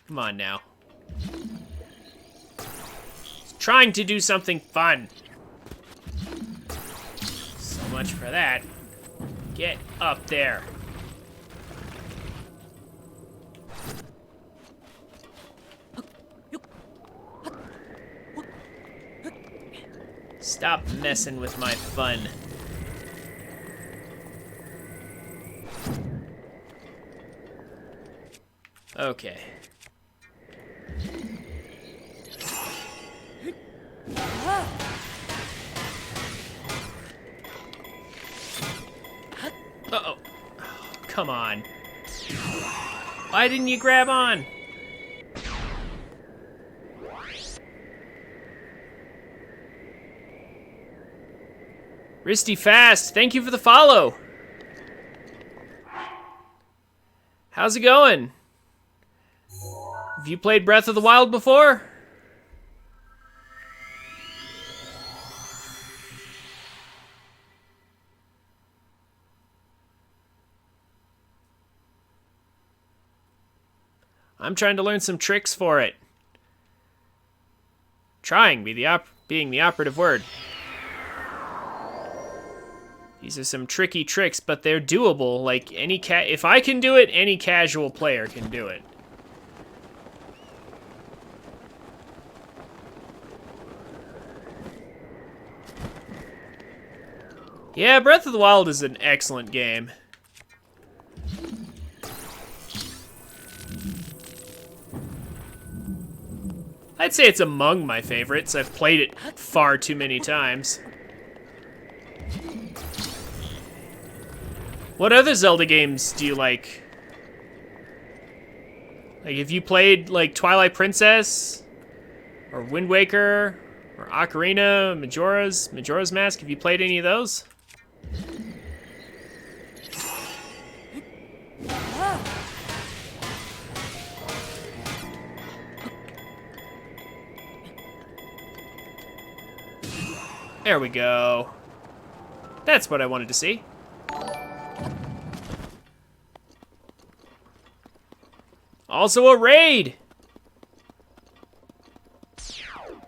Come on now. Trying to do something fun. So much for that. Get up there. Stop messing with my fun. Okay. Uh-oh. Oh, come on. Why didn't you grab on? Risty Fast, thank you for the follow. How's it going? Have you played Breath of the Wild before? I'm trying to learn some tricks for it. Trying being the operative word. These are some tricky tricks, but they're doable. Like if I can do it, any casual player can do it. Yeah, Breath of the Wild is an excellent game. I'd say it's among my favorites. I've played it far too many times. What other Zelda games do you like? Like, have you played, like, Twilight Princess? Or Wind Waker? Or Ocarina? Majora's Mask? Have you played any of those? There we go. That's what I wanted to see. Also a raid!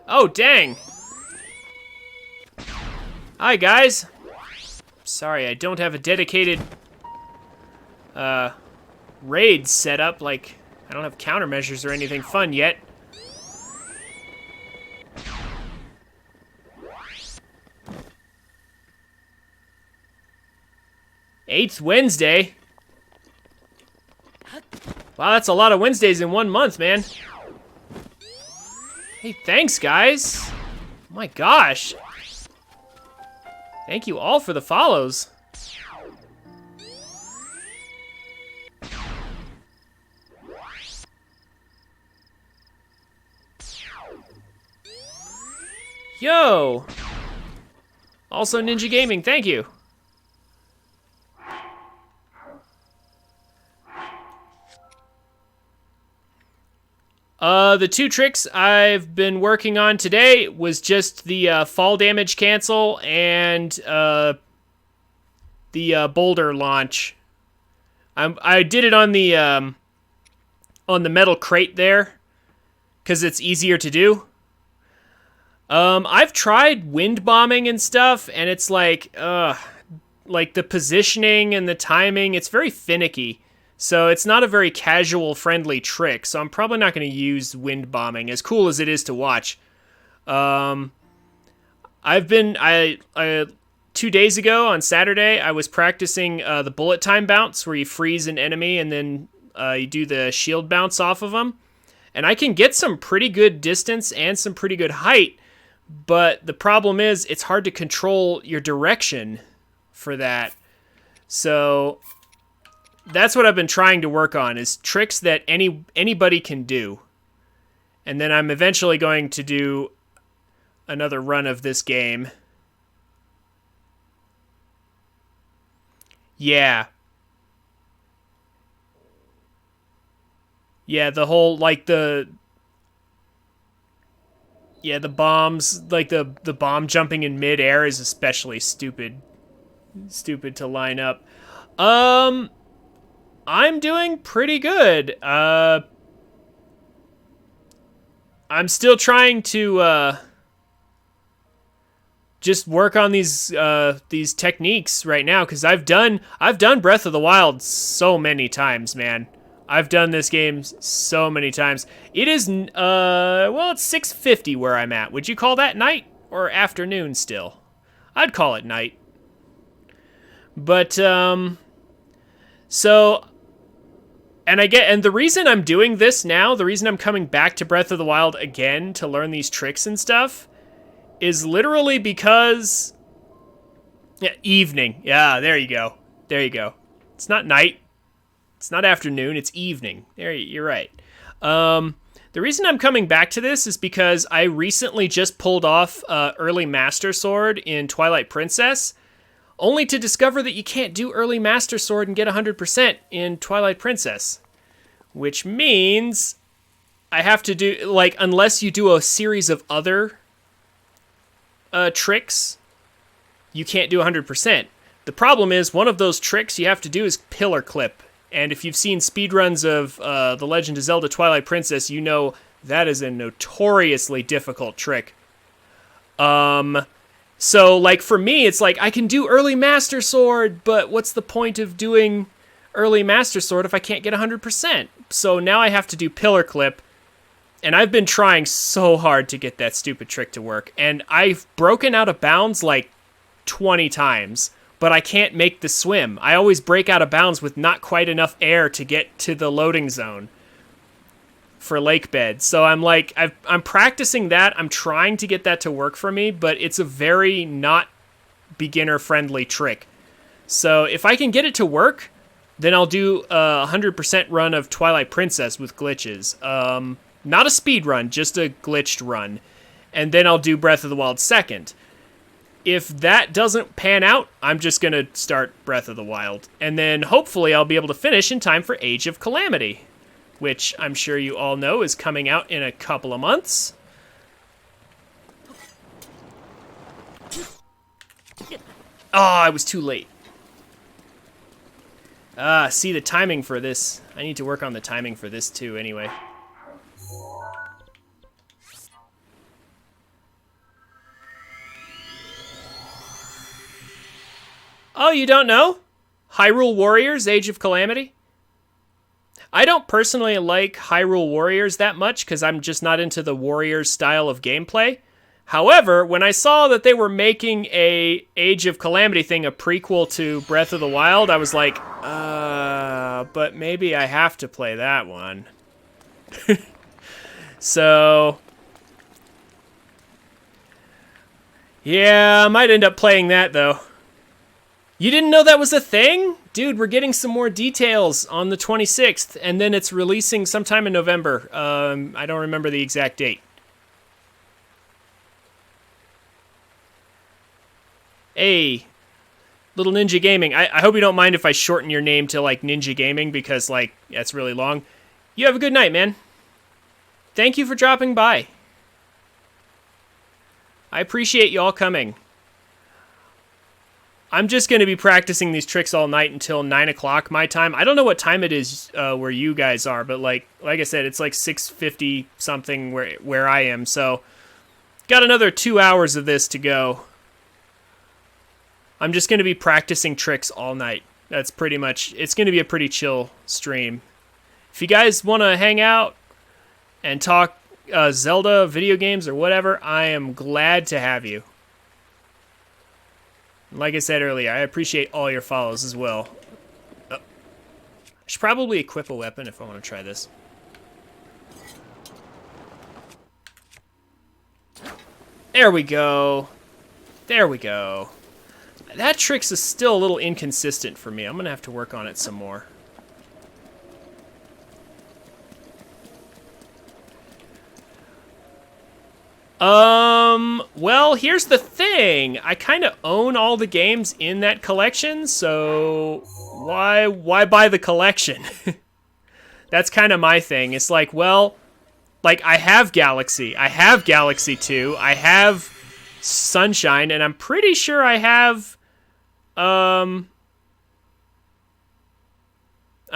Oh, dang. Hi, guys. Sorry, I don't have a dedicated raid set up. Like, I don't have countermeasures or anything fun yet. Eighth Wednesday? Wow, that's a lot of Wednesdays in 1 month, man. Hey, thanks, guys. Oh my gosh. Thank you all for the follows. Yo. Also Ninja Gaming, thank you. The 2 tricks I've been working on today was just the fall damage cancel and the boulder launch. I did it on the metal crate there because it's easier to do. I've tried wind bombing and stuff, and it's like the positioning and the timing, it's very finicky. So it's not a very casual, friendly trick, so I'm probably not going to use wind bombing, as cool as it is to watch. 2 days ago, on Saturday, I was practicing the bullet time bounce, where you freeze an enemy and then you do the shield bounce off of them. And I can get some pretty good distance and some pretty good height, but the problem is it's hard to control your direction for that. So that's what I've been trying to work on, is tricks that anybody can do. And then I'm eventually going to do another run of this game. Yeah. Yeah, the whole, like, the bombs, like, the bomb jumping in midair is especially stupid to line up. I'm doing pretty good. I'm still trying to just work on these techniques right now, because I've done Breath of the Wild so many times, man. I've done this game so many times. It is well, it's 6:50 where I'm at. Would you call that night or afternoon still? I'd call it night. But so, and the reason I'm doing this now, the reason I'm coming back to Breath of the Wild again to learn these tricks and stuff, is literally because... Yeah, evening. Yeah, there you go. There you go. It's not night. It's not afternoon. It's evening. There, you're right. The reason I'm coming back to this is because I recently just pulled off Early Master Sword in Twilight Princess, only to discover that you can't do Early Master Sword and get 100% in Twilight Princess. Which means I have to do, like, unless you do a series of other tricks, you can't do 100%. The problem is, one of those tricks you have to do is pillar clip. And if you've seen speedruns of The Legend of Zelda Twilight Princess, you know That is a notoriously difficult trick. So, like, for me, it's like, I can do early Master Sword, but what's the point of doing early Master Sword if I can't get 100%? So now I have to do Pillar Clip, and I've been trying so hard to get that stupid trick to work, and I've broken out of bounds, like, 20 times, but I can't make the swim. I always break out of bounds with not quite enough air to get to the loading zone for lake bed. So I'm like, I'm practicing that. I'm trying to get that to work for me, but it's a very not beginner friendly trick. So if I can get it to work, then I'll do a 100% run of Twilight Princess with glitches. Not a speed run, just a glitched run. And then I'll do Breath of the Wild second. If that doesn't pan out, I'm just going to start Breath of the Wild. And then hopefully I'll be able to finish in time for Age of Calamity, which I'm sure you all know is coming out in a couple of months. Oh, I was too late. See the timing for this. I need to work on the timing for this too anyway. Oh, you don't know? Hyrule Warriors, Age of Calamity? I don't personally like Hyrule Warriors that much because I'm just not into the Warriors style of gameplay. However, when I saw that they were making a Age of Calamity thing, a prequel to Breath of the Wild, I was like, but maybe I have to play that one. So, yeah, I might end up playing that though. You didn't know that was a thing? Dude, we're getting some more details on the 26th, and then it's releasing sometime in November. I don't remember the exact date. Hey, Little Ninja Gaming. I hope you don't mind if I shorten your name to, like, Ninja Gaming, because, like, that's really long. You have a good night, man. Thank you for dropping by. I appreciate you all coming. I'm just going to be practicing these tricks all night until 9 o'clock my time. I don't know what time it is where you guys are, but like I said, it's like 6:50 something where I am. So got another 2 hours of this to go. I'm just going to be practicing tricks all night. That's pretty much, it's going to be a pretty chill stream. If you guys want to hang out and talk Zelda, video games, or whatever, I am glad to have you. Like I said earlier, I appreciate all your follows as well. I should probably equip a weapon if I want to try this. There we go. There we go. That trick's is still a little inconsistent for me. I'm going to have to work on it some more. Well, here's the thing. I kind of own all the games in that collection, so why buy the collection? That's kind of my thing. It's like, well, like I have Galaxy 2, I have Sunshine, and I'm pretty sure I have I'm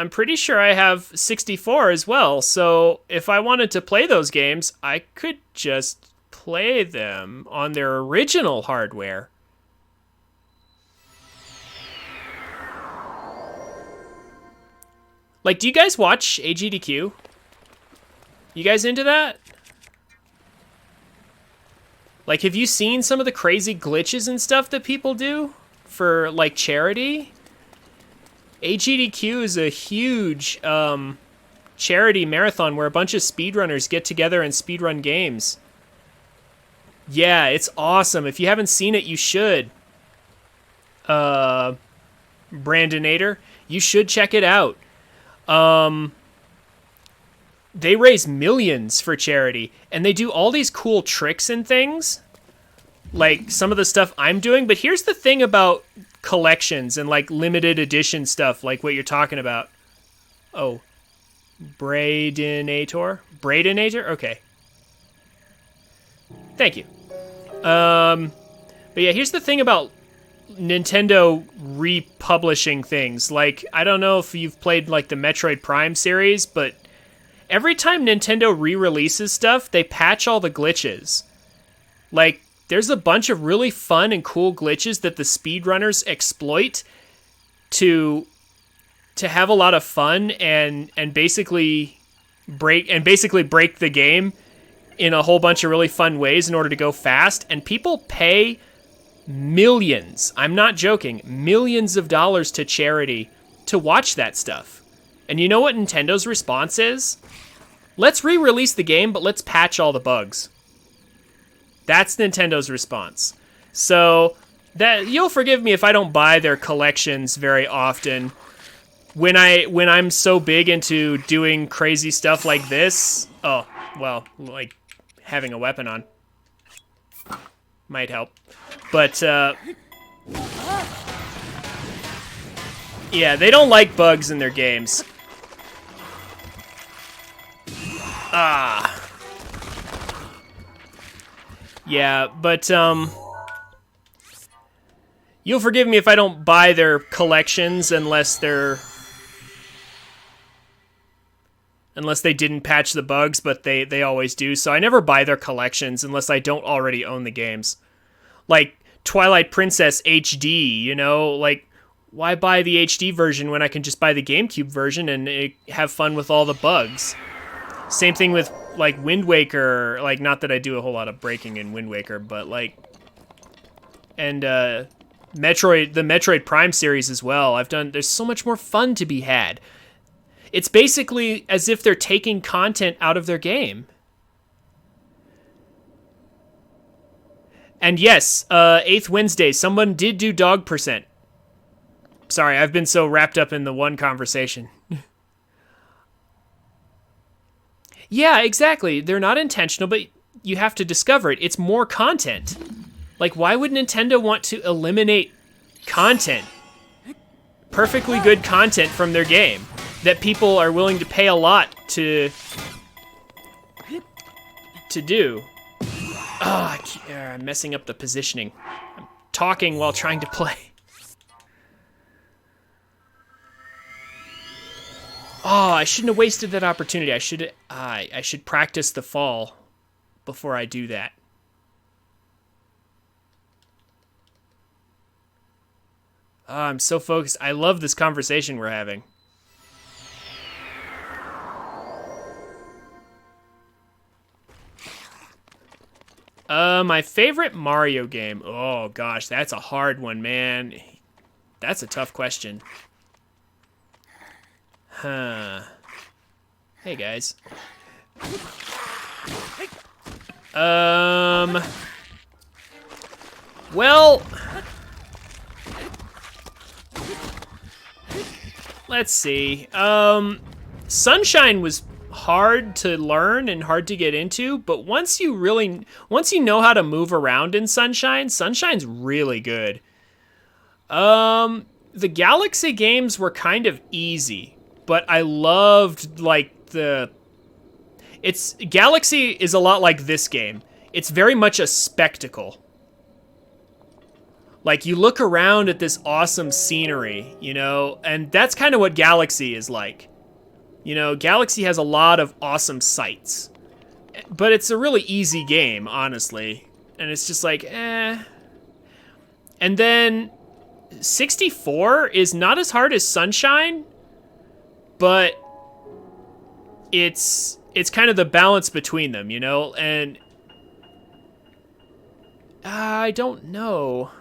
pretty sure I have 64 as well. So if I wanted to play those games, I could just play them on their original hardware. Like, do you guys watch AGDQ? You guys into that? Like, have you seen some of the crazy glitches and stuff that people do for, like, charity? AGDQ is a huge charity marathon where a bunch of speedrunners get together and speedrun games. Yeah, it's awesome. If you haven't seen it, you should. Brandonator, you should check it out. They raise millions for charity, and they do all these cool tricks and things, like some of the stuff I'm doing. But here's the thing about collections and like limited edition stuff, like what you're talking about. Oh, Bradenator? Okay. Thank you. But yeah, here's the thing about Nintendo republishing things. Like, I don't know if you've played like the Metroid Prime series, but every time Nintendo re-releases stuff, they patch all the glitches. Like, there's a bunch of really fun and cool glitches that the speedrunners exploit to have a lot of fun and basically break the game in a whole bunch of really fun ways in order to go fast. And people pay millions, I'm not joking, millions of dollars to charity to watch that stuff. And you know what Nintendo's response is? Let's re-release the game, but let's patch all the bugs. That's Nintendo's response. So that you'll forgive me if I don't buy their collections very often. When I'm so big into doing crazy stuff like this, oh, well, like having a weapon on might help. But yeah, they don't like bugs in their games. Yeah, but you'll forgive me if I don't buy their collections unless they didn't patch the bugs, but they always do. So I never buy their collections unless I don't already own the games. Like Twilight Princess HD, you know, like why buy the HD version when I can just buy the GameCube version and have fun with all the bugs? Same thing with like Wind Waker, like not that I do a whole lot of breaking in Wind Waker, but like, and the Metroid Prime series as well. There's so much more fun to be had. It's basically as if they're taking content out of their game. And yes, 8th Wednesday, someone did do dog percent. Sorry, I've been so wrapped up in the one conversation. Yeah, exactly. They're not intentional, but you have to discover it. It's more content. Like, why would Nintendo want to eliminate content? Perfectly good content from their game that people are willing to pay a lot to do. Oh, I'm messing up the positioning. I'm talking while trying to play. Oh, I shouldn't have wasted that opportunity. I should practice the fall before I do that. Oh, I'm so focused. I love this conversation we're having. My favorite Mario game. Oh gosh, that's a hard one, man. That's a tough question. Huh. Hey guys. Well, let's see. Sunshine was hard to learn and hard to get into, but once you know how to move around in Sunshine's really good. The Galaxy games were kind of easy, but I loved Galaxy is a lot like this game. It's very much a spectacle. Like, you look around at this awesome scenery, you know, and that's kind of what Galaxy is like. You know, Galaxy has a lot of awesome sights, but it's a really easy game, honestly. And it's just like, eh. And then 64 is not as hard as Sunshine, but it's kind of the balance between them, you know? And I don't know.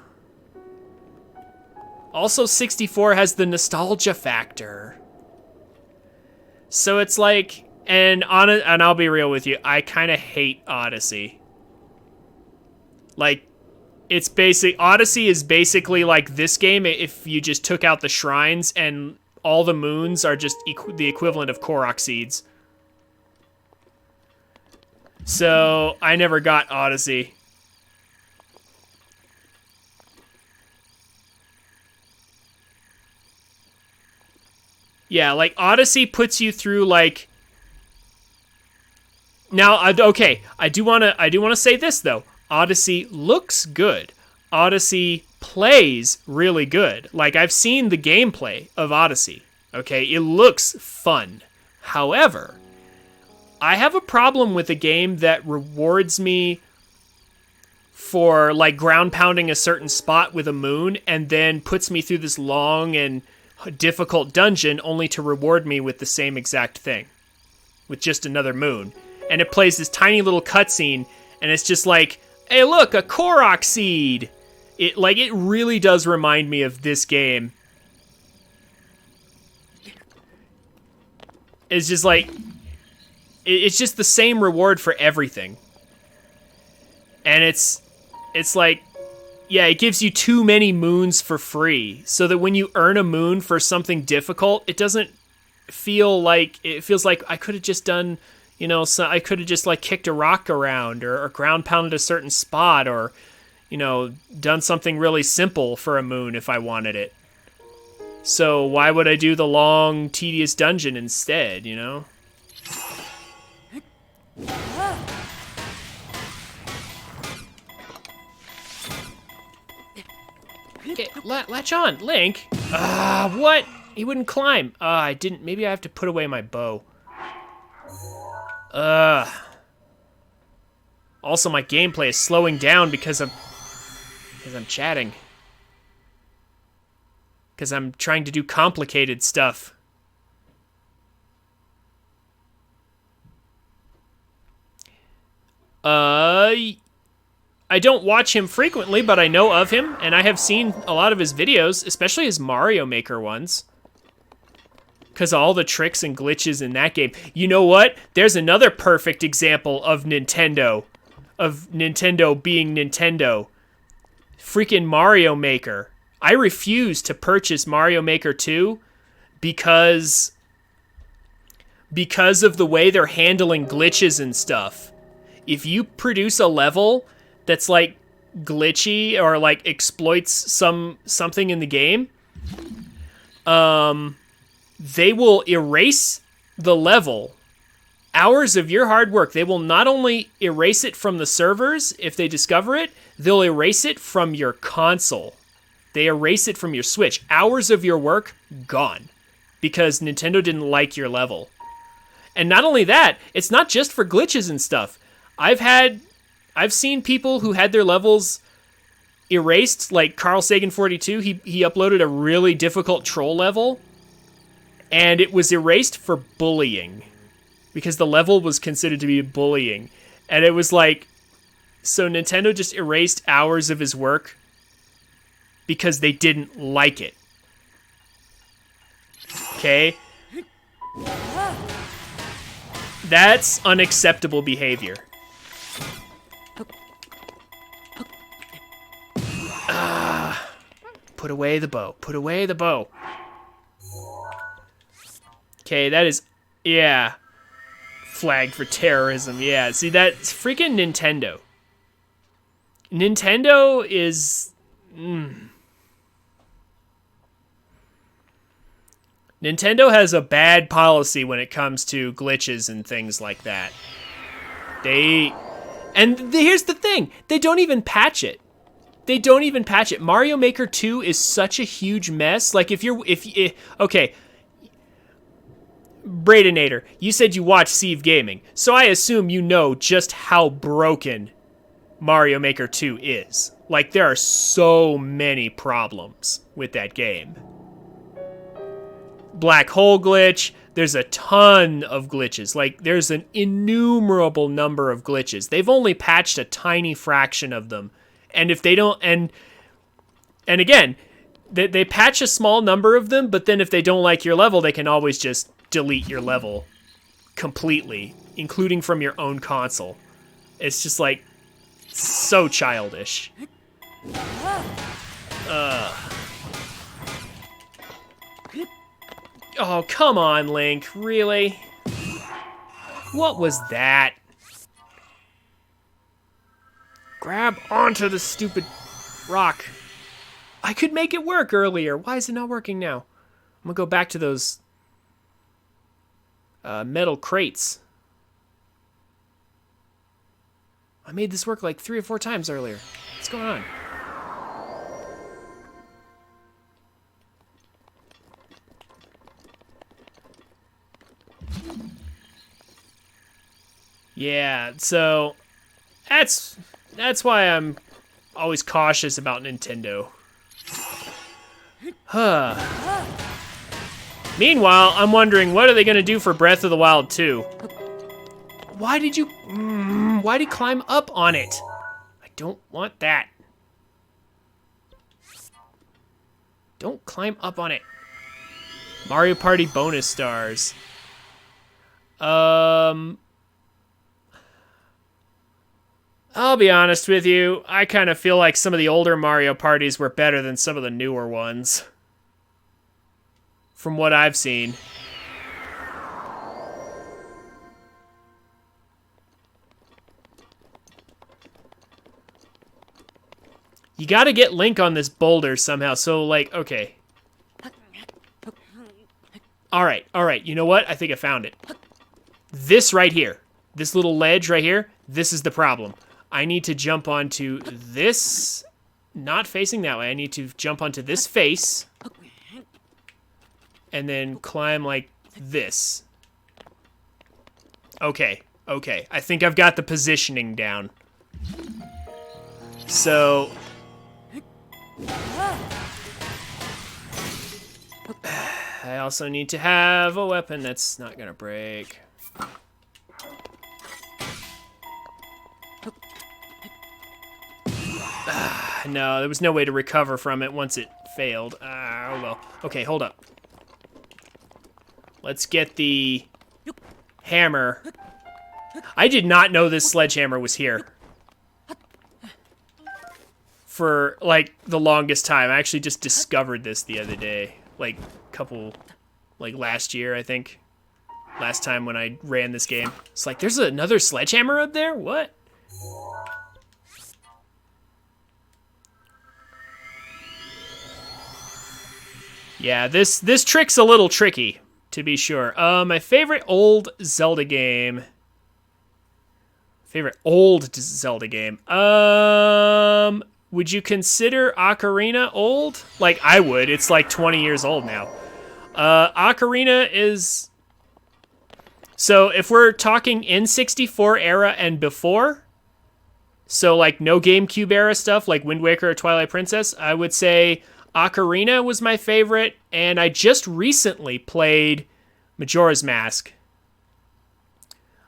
Also, 64 has the nostalgia factor. So it's like, and I'll be real with you, I kind of hate Odyssey. Like, Odyssey is basically like this game if you just took out the shrines and all the moons are just the equivalent of Korok seeds. So I never got Odyssey. Yeah, like Odyssey puts you through like. Now, okay, I do want to say this though. Odyssey looks good. Odyssey plays really good. Like, I've seen the gameplay of Odyssey. Okay, it looks fun. However, I have a problem with a game that rewards me for like ground pounding a certain spot with a moon and then puts me through this long and difficult dungeon only to reward me with the same exact thing with just another moon. And it plays this tiny little cutscene and it's just like, hey, look, a Korok seed. It really does remind me of this game. It's just like, it's just the same reward for everything. And it's like, yeah, it gives you too many moons for free, so that when you earn a moon for something difficult, it doesn't feel like, it feels like I could have just done, you know, so I could have just like kicked a rock around or ground pounded a certain spot or, you know, done something really simple for a moon if I wanted it. So why would I do the long, tedious dungeon instead, you know? Okay, latch on, Link. What? He wouldn't climb. I didn't. Maybe I have to put away my bow. Also, my gameplay is slowing down because I'm chatting. Because I'm trying to do complicated stuff. I don't watch him frequently, but I know of him, and I have seen a lot of his videos, especially his Mario Maker ones. Because all the tricks and glitches in that game. You know what? There's another perfect example of Nintendo. Of Nintendo being Nintendo. Freaking Mario Maker. I refuse to purchase Mario Maker 2 because of the way they're handling glitches and stuff. If you produce a level that's like glitchy or like exploits something in the game, they will erase the level. Hours of your hard work. They will not only erase it from the servers if they discover it, they'll erase it from your console. They erase it from your Switch. Hours of your work gone because Nintendo didn't like your level. And not only that, it's not just for glitches and stuff. I've seen people who had their levels erased, like Carl Sagan 42. He uploaded a really difficult troll level, and it was erased for bullying because the level was considered to be bullying. And it was like, so Nintendo just erased hours of his work because they didn't like it. Okay? That's unacceptable behavior. Put away the bow. Put away the bow. Okay, that is... Yeah. Flagged for terrorism. Yeah, see, that's freaking Nintendo. Nintendo is... Nintendo has a bad policy when it comes to glitches and things like that. Here's the thing. They don't even patch it. They don't even patch it. Mario Maker 2 is such a huge mess. Like, okay. Bradenator, you said you watch Sieve Gaming, so I assume you know just how broken Mario Maker 2 is. Like, there are so many problems with that game. Black hole glitch, there's a ton of glitches. Like, there's an innumerable number of glitches. They've only patched a tiny fraction of them. And if they don't, and again, they patch a small number of them, but then if they don't like your level, they can always just delete your level completely, including from your own console. It's just like, so childish. Oh, come on, Link. Really? What was that? Grab onto the stupid rock. I could make it work earlier. Why is it not working now? I'm gonna go back to those metal crates. I made this work like 3 or 4 times earlier. What's going on? Yeah, so that's why I'm always cautious about Nintendo. Huh. Meanwhile, I'm wondering, what are they gonna do for Breath of the Wild 2? Why did you climb up on it? I don't want that. Don't climb up on it. Mario Party bonus stars. I'll be honest with you. I kind of feel like some of the older Mario Parties were better than some of the newer ones. From what I've seen. You gotta get Link on this boulder somehow. So, like, okay. Alright. You know what? I think I found it. This right here. This little ledge right here. This is the problem. I need to jump onto this. Not facing that way. I need to jump onto this face. And then climb like this. Okay. I think I've got the positioning down. So... I also need to have a weapon that's not gonna break. No, there was no way to recover from it once it failed. Oh well. Okay, hold up. Let's get the hammer. I did not know this sledgehammer was here. For, like, the longest time. I actually just discovered this the other day. Like, last year, I think. Last time when I ran this game. It's like, there's another sledgehammer up there? What? Yeah, this trick's a little tricky, to be sure. My favorite old Zelda game. Would you consider Ocarina old? Like, I would. It's like 20 years old now. Ocarina is... So, if we're talking N64 era and before, so like no GameCube era stuff, like Wind Waker or Twilight Princess, I would say Ocarina was my favorite, and I just recently played Majora's Mask.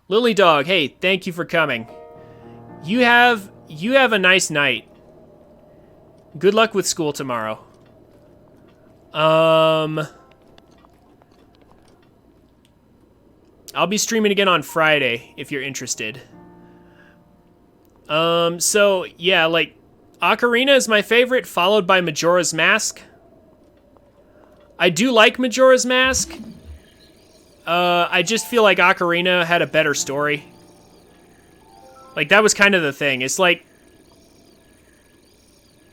Lily Dog, hey, thank you for coming. You have a nice night. Good luck with school tomorrow. I'll be streaming again on Friday if you're interested. So yeah, like Ocarina is my favorite, followed by Majora's Mask. I do like Majora's Mask. I just feel like Ocarina had a better story. Like, that was kind of the thing. It's like,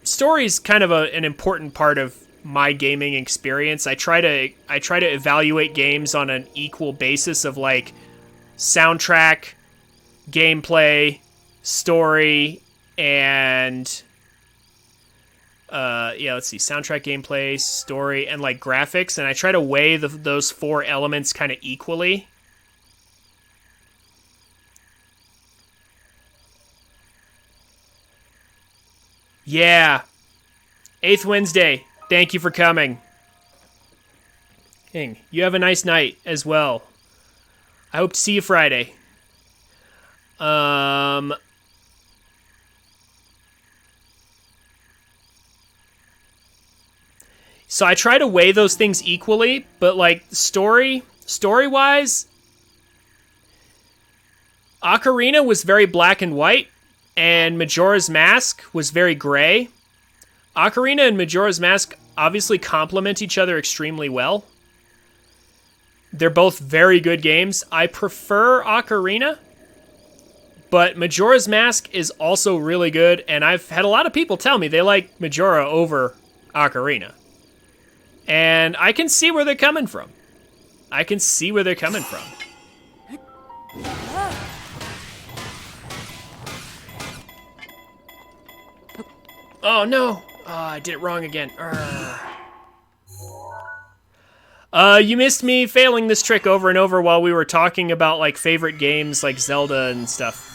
story's kind of an important part of my gaming experience. I try to evaluate games on an equal basis of, like, soundtrack, gameplay, story, and let's see, soundtrack, gameplay, story, and like graphics, and I try to weigh those four elements kind of equally. Yeah. 8th Wednesday. Thank you for coming. King, you have a nice night as well. I hope to see you Friday. So I try to weigh those things equally, but like story-wise, Ocarina was very black and white, and Majora's Mask was very gray. Ocarina and Majora's Mask obviously complement each other extremely well. They're both very good games. I prefer Ocarina, but Majora's Mask is also really good, and I've had a lot of people tell me they like Majora over Ocarina. And I can see where they're coming from. Oh, no. Oh, I did it wrong again. You missed me failing this trick over and over while we were talking about, like, favorite games like Zelda and stuff.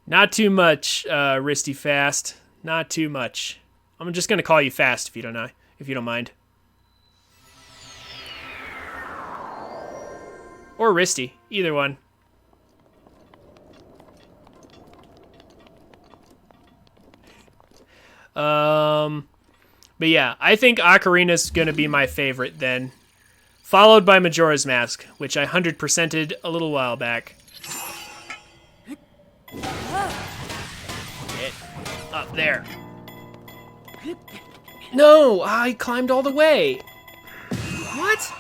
Not too much, Risty Fast. Not too much. I'm just gonna call you Fast if you don't mind. Or Risty, either one. But yeah, I think Ocarina's gonna be my favorite then. Followed by Majora's Mask, which I 100%ed a little while back. Get up there. No, I climbed all the way. What?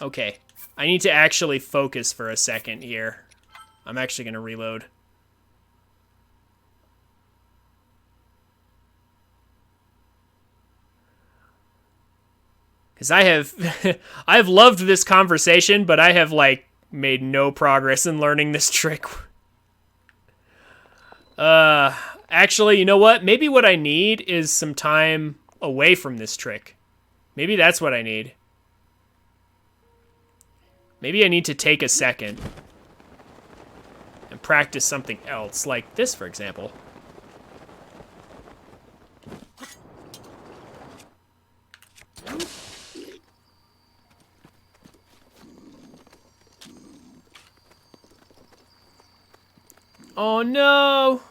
Okay, I need to actually focus for a second here. I'm actually gonna reload. Because I've loved this conversation, but I have, like, made no progress in learning this trick. Actually, you know what? Maybe what I need is some time away from this trick. Maybe that's what I need. Maybe I need to take a second and practice something else, like this, for example. Oh no!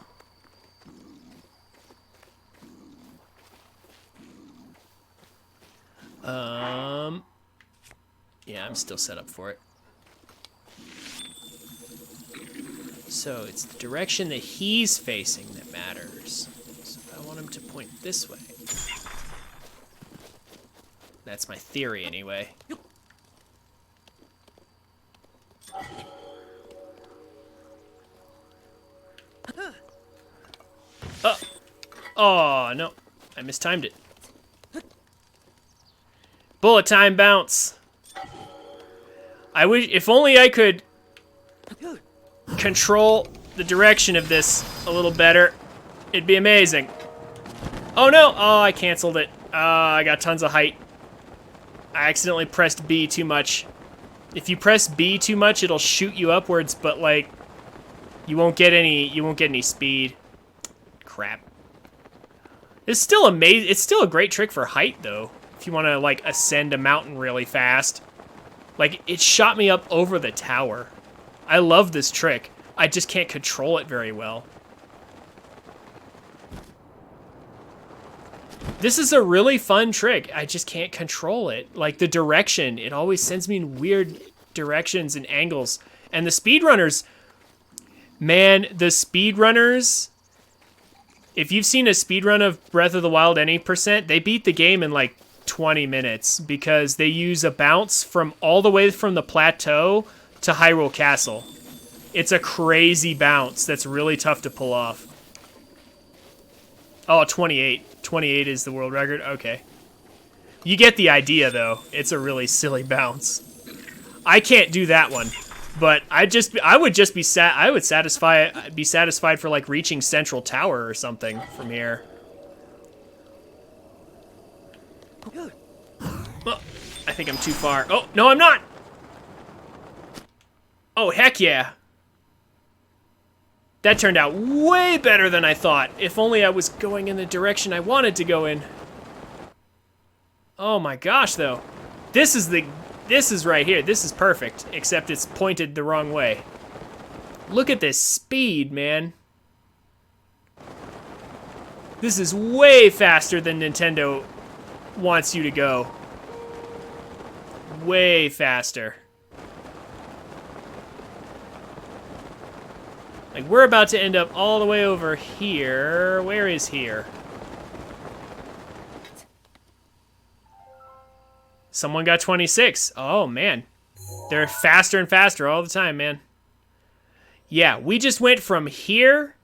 Yeah, I'm still set up for it. So it's the direction that he's facing that matters. So I want him to point this way. That's my theory anyway. Oh, no. I mistimed it. Bullet time bounce. I wish, if only I could control the direction of this a little better, it'd be amazing. Oh no, oh, I canceled it. I got tons of height. I accidentally pressed B too much. If you press B too much, it'll shoot you upwards, but like, you won't get any speed. Crap. It's still amazing. It's still a great trick for height though. If you want to like ascend a mountain really fast. Like, it shot me up over the tower. I love this trick. I just can't control it very well. This is a really fun trick. I just can't control it. Like, the direction, it always sends me in weird directions and angles. And the speedrunners, man, the speedrunners, if you've seen a speedrun of Breath of the Wild any percent, they beat the game in like 20 minutes because they use a bounce from all the way from the plateau to Hyrule Castle. It's a crazy bounce that's really tough to pull off. Oh, 28. 28 is the world record? Okay. You get the idea, though. It's a really silly bounce. I can't do that one, but I would be satisfied for like reaching Central Tower or something from here. Oh, I think I'm too far. Oh, no, I'm not! Oh, heck yeah. That turned out way better than I thought. If only I was going in the direction I wanted to go in. Oh my gosh, though. This is right here. This is perfect, except it's pointed the wrong way. Look at this speed, man. This is way faster than Nintendo wants you to go. Way faster. Like, we're about to end up all the way over here. Where is here? Someone got 26. Oh, man. They're faster and faster all the time, man. Yeah, we just went from here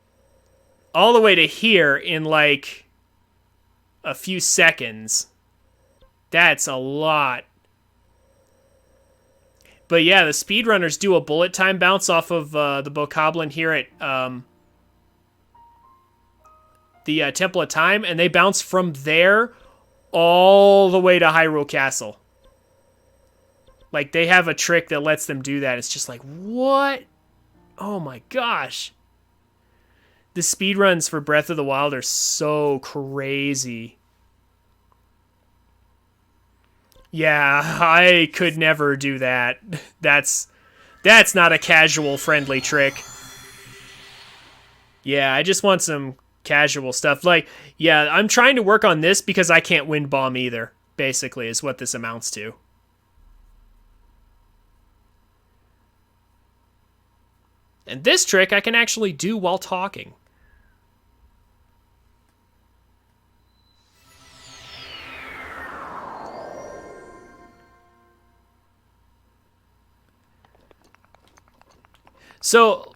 all the way to here in, like, a few seconds. That's a lot. But yeah, the speedrunners do a bullet time bounce off of the Bokoblin here the Temple of Time, and they bounce from there all the way to Hyrule Castle. Like, they have a trick that lets them do that. It's just like, what? Oh my gosh. The speedruns for Breath of the Wild are so crazy. Yeah, I could never do that. That's not a casual friendly trick. Yeah, I just want some casual stuff. Like, yeah, I'm trying to work on this because I can't wind bomb either, basically, is what this amounts to. And this trick I can actually do while talking. So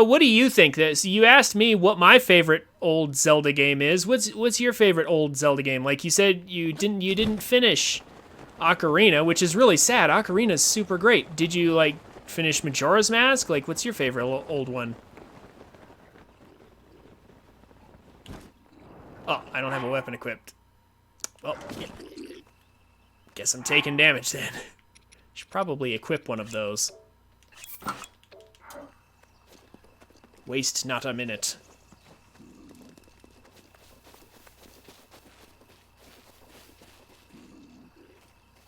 what do you think? You asked me what my favorite old Zelda game is. What's your favorite old Zelda game? Like you said, you didn't finish Ocarina, which is really sad. Ocarina's super great. Did you like finish Majora's Mask? Like, what's your favorite old one? Oh, I don't have a weapon equipped. Well, yeah. Guess I'm taking damage then. Should probably equip one of those. Waste not a minute.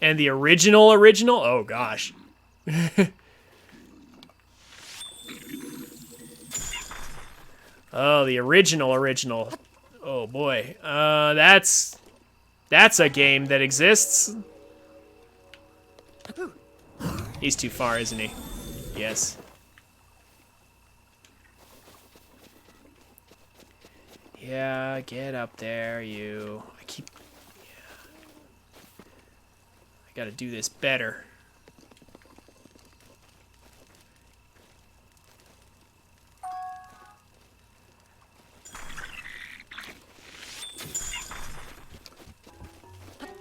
And the original? Oh gosh. Oh, the original. Oh boy. That's a game that exists. He's too far, isn't he? Yes. Yeah, get up there, you. I gotta do this better.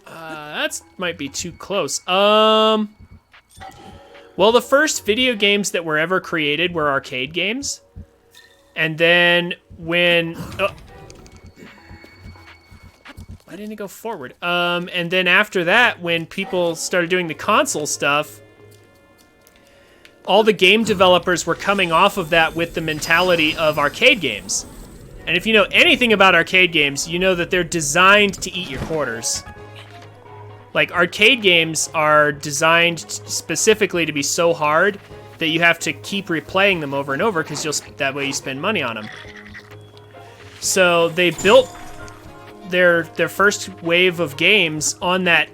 That might be too close. Well, the first video games that were ever created were arcade games. And then when... why didn't it go forward? And then after that, when people started doing the console stuff, all the game developers were coming off of that with the mentality of arcade games. And if you know anything about arcade games, you know that they're designed to eat your quarters. Like, arcade games are designed specifically to be so hard that you have to keep replaying them over and over because that way you spend money on them. So they built their first wave of games on that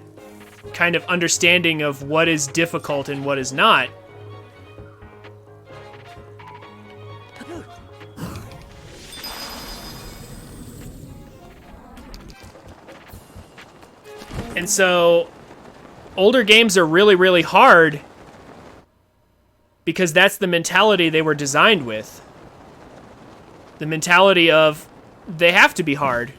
kind of understanding of what is difficult and what is not. And so older games are really, really hard because that's the mentality they were designed with. The mentality of they have to be hard.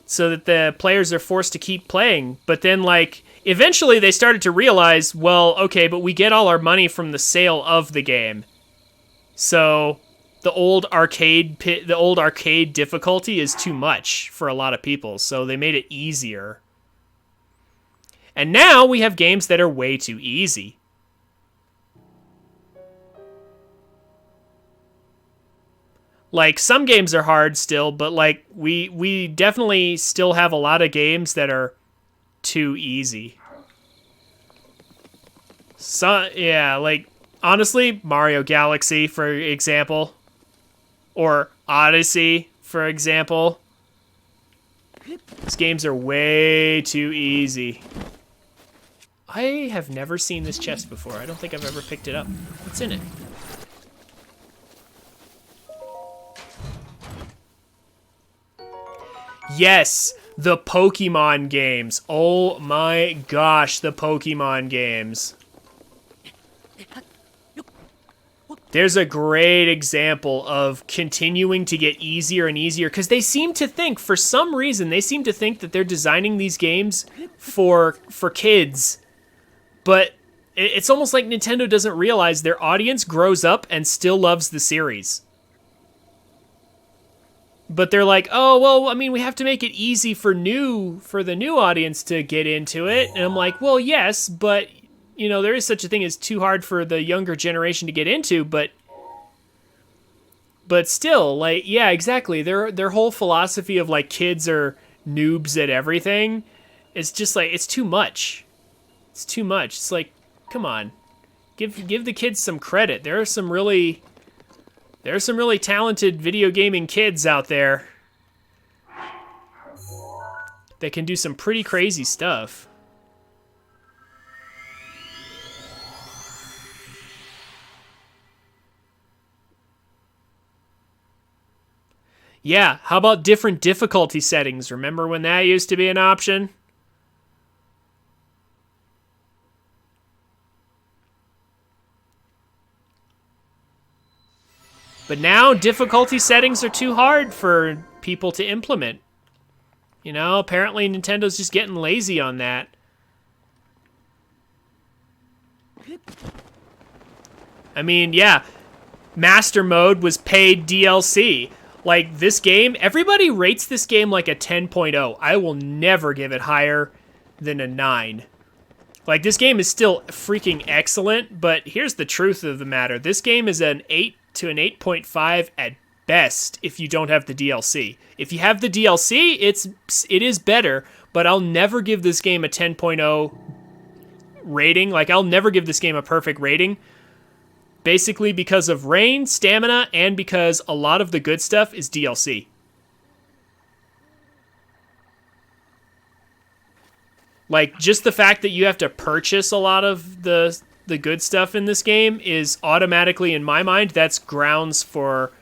So that the players are forced to keep playing. But then, like, eventually they started to realize, well, okay, but we get all our money from the sale of the game. So the old arcade difficulty is too much for a lot of people. So they made it easier. And now we have games that are way too easy. Like, some games are hard still, but, like, we definitely still have a lot of games that are too easy. So, yeah, like, honestly, Mario Galaxy, for example. Or Odyssey, for example. These games are way too easy. I have never seen this chest before. I don't think I've ever picked it up. What's in it? Yes, the Pokemon games. Oh my gosh, the Pokemon games. There's a great example of continuing to get easier and easier because they seem to think, for some reason, they seem to think that they're designing these games for kids. But it's almost like Nintendo doesn't realize their audience grows up and still loves the series. But they're like, oh, well, I mean, we have to make it easy for the new audience to get into it. And I'm like, well, yes, but, you know, there is such a thing as too hard for the younger generation to get into, but still, like, yeah, exactly. Their whole philosophy of, like, kids are noobs at everything, it's just, like, it's too much. It's too much. It's like, come on. Give the kids some credit. There are some really talented video gaming kids out there that can do some pretty crazy stuff. Yeah, how about different difficulty settings? Remember when that used to be an option? But now difficulty settings are too hard for people to implement. You know, apparently Nintendo's just getting lazy on that. I mean, yeah, Master Mode was paid DLC. Like, this game, everybody rates this game like a 10.0. I will never give it higher than a 9. Like, this game is still freaking excellent, but here's the truth of the matter. This game is an 8 to an 8.5 at best if you don't have the DLC. If you have the DLC, it is better, but I'll never give this game a 10.0 rating. Like, I'll never give this game a perfect rating. Basically because of rain, stamina, and because a lot of the good stuff is DLC. Like, just the fact that you have to purchase a lot of the good stuff in this game is automatically, in my mind, that's grounds for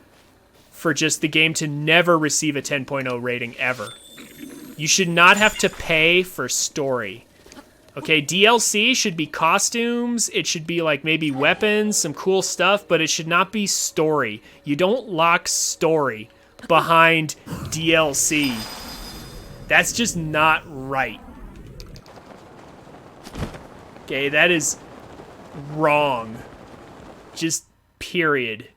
just the game to never receive a 10.0 rating ever. You should not have to pay for story. Okay, DLC should be costumes, it should be like maybe weapons, some cool stuff, but it should not be story. You don't lock story behind DLC. That's just not right. Okay, that is wrong. Just period.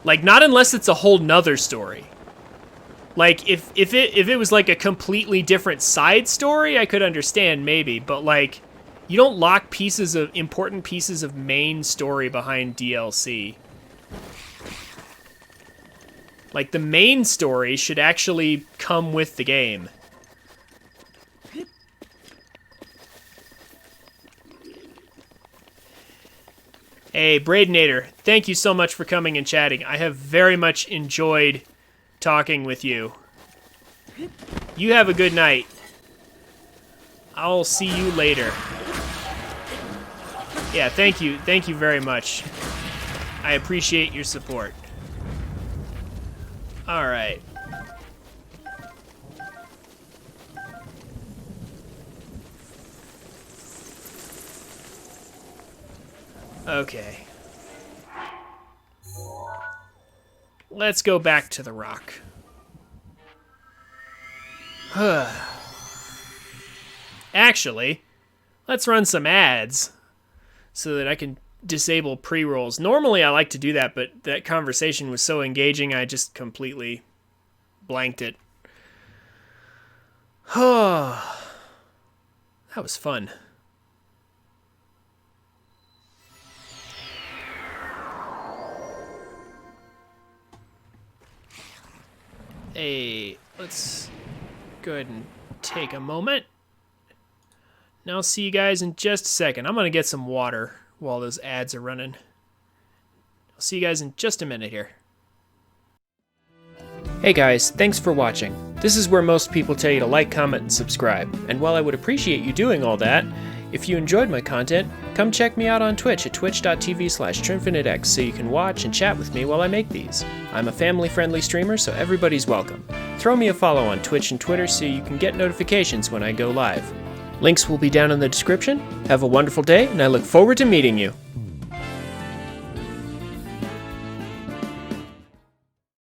Like, not unless it's a whole nother story. Like, if it was like a completely different side story, I could understand maybe, but like, you don't lock important pieces of main story behind DLC. Like, the main story should actually come with the game. Hey, Braidinator, thank you so much for coming and chatting. I have very much enjoyed talking with you. You have a good night. I'll see you later. Yeah, thank you. Thank you very much. I appreciate your support. All right. Okay. Let's go back to the rock. Actually, let's run some ads so that I can disable pre-rolls. Normally I like to do that, but that conversation was so engaging I just completely blanked it. That was fun. Hey, let's go ahead and take a moment. Now I'll see you guys in just a second. I'm going to get some water while those ads are running. I'll see you guys in just a minute here. Hey guys, thanks for watching. This is where most people tell you to like, comment, and subscribe. And while I would appreciate you doing all that, if you enjoyed my content, come check me out on Twitch at twitch.tv/TrinfiniteX so you can watch and chat with me while I make these. I'm a family-friendly streamer, so everybody's welcome. Throw me a follow on Twitch and Twitter so you can get notifications when I go live. Links will be down in the description. Have a wonderful day, and I look forward to meeting you.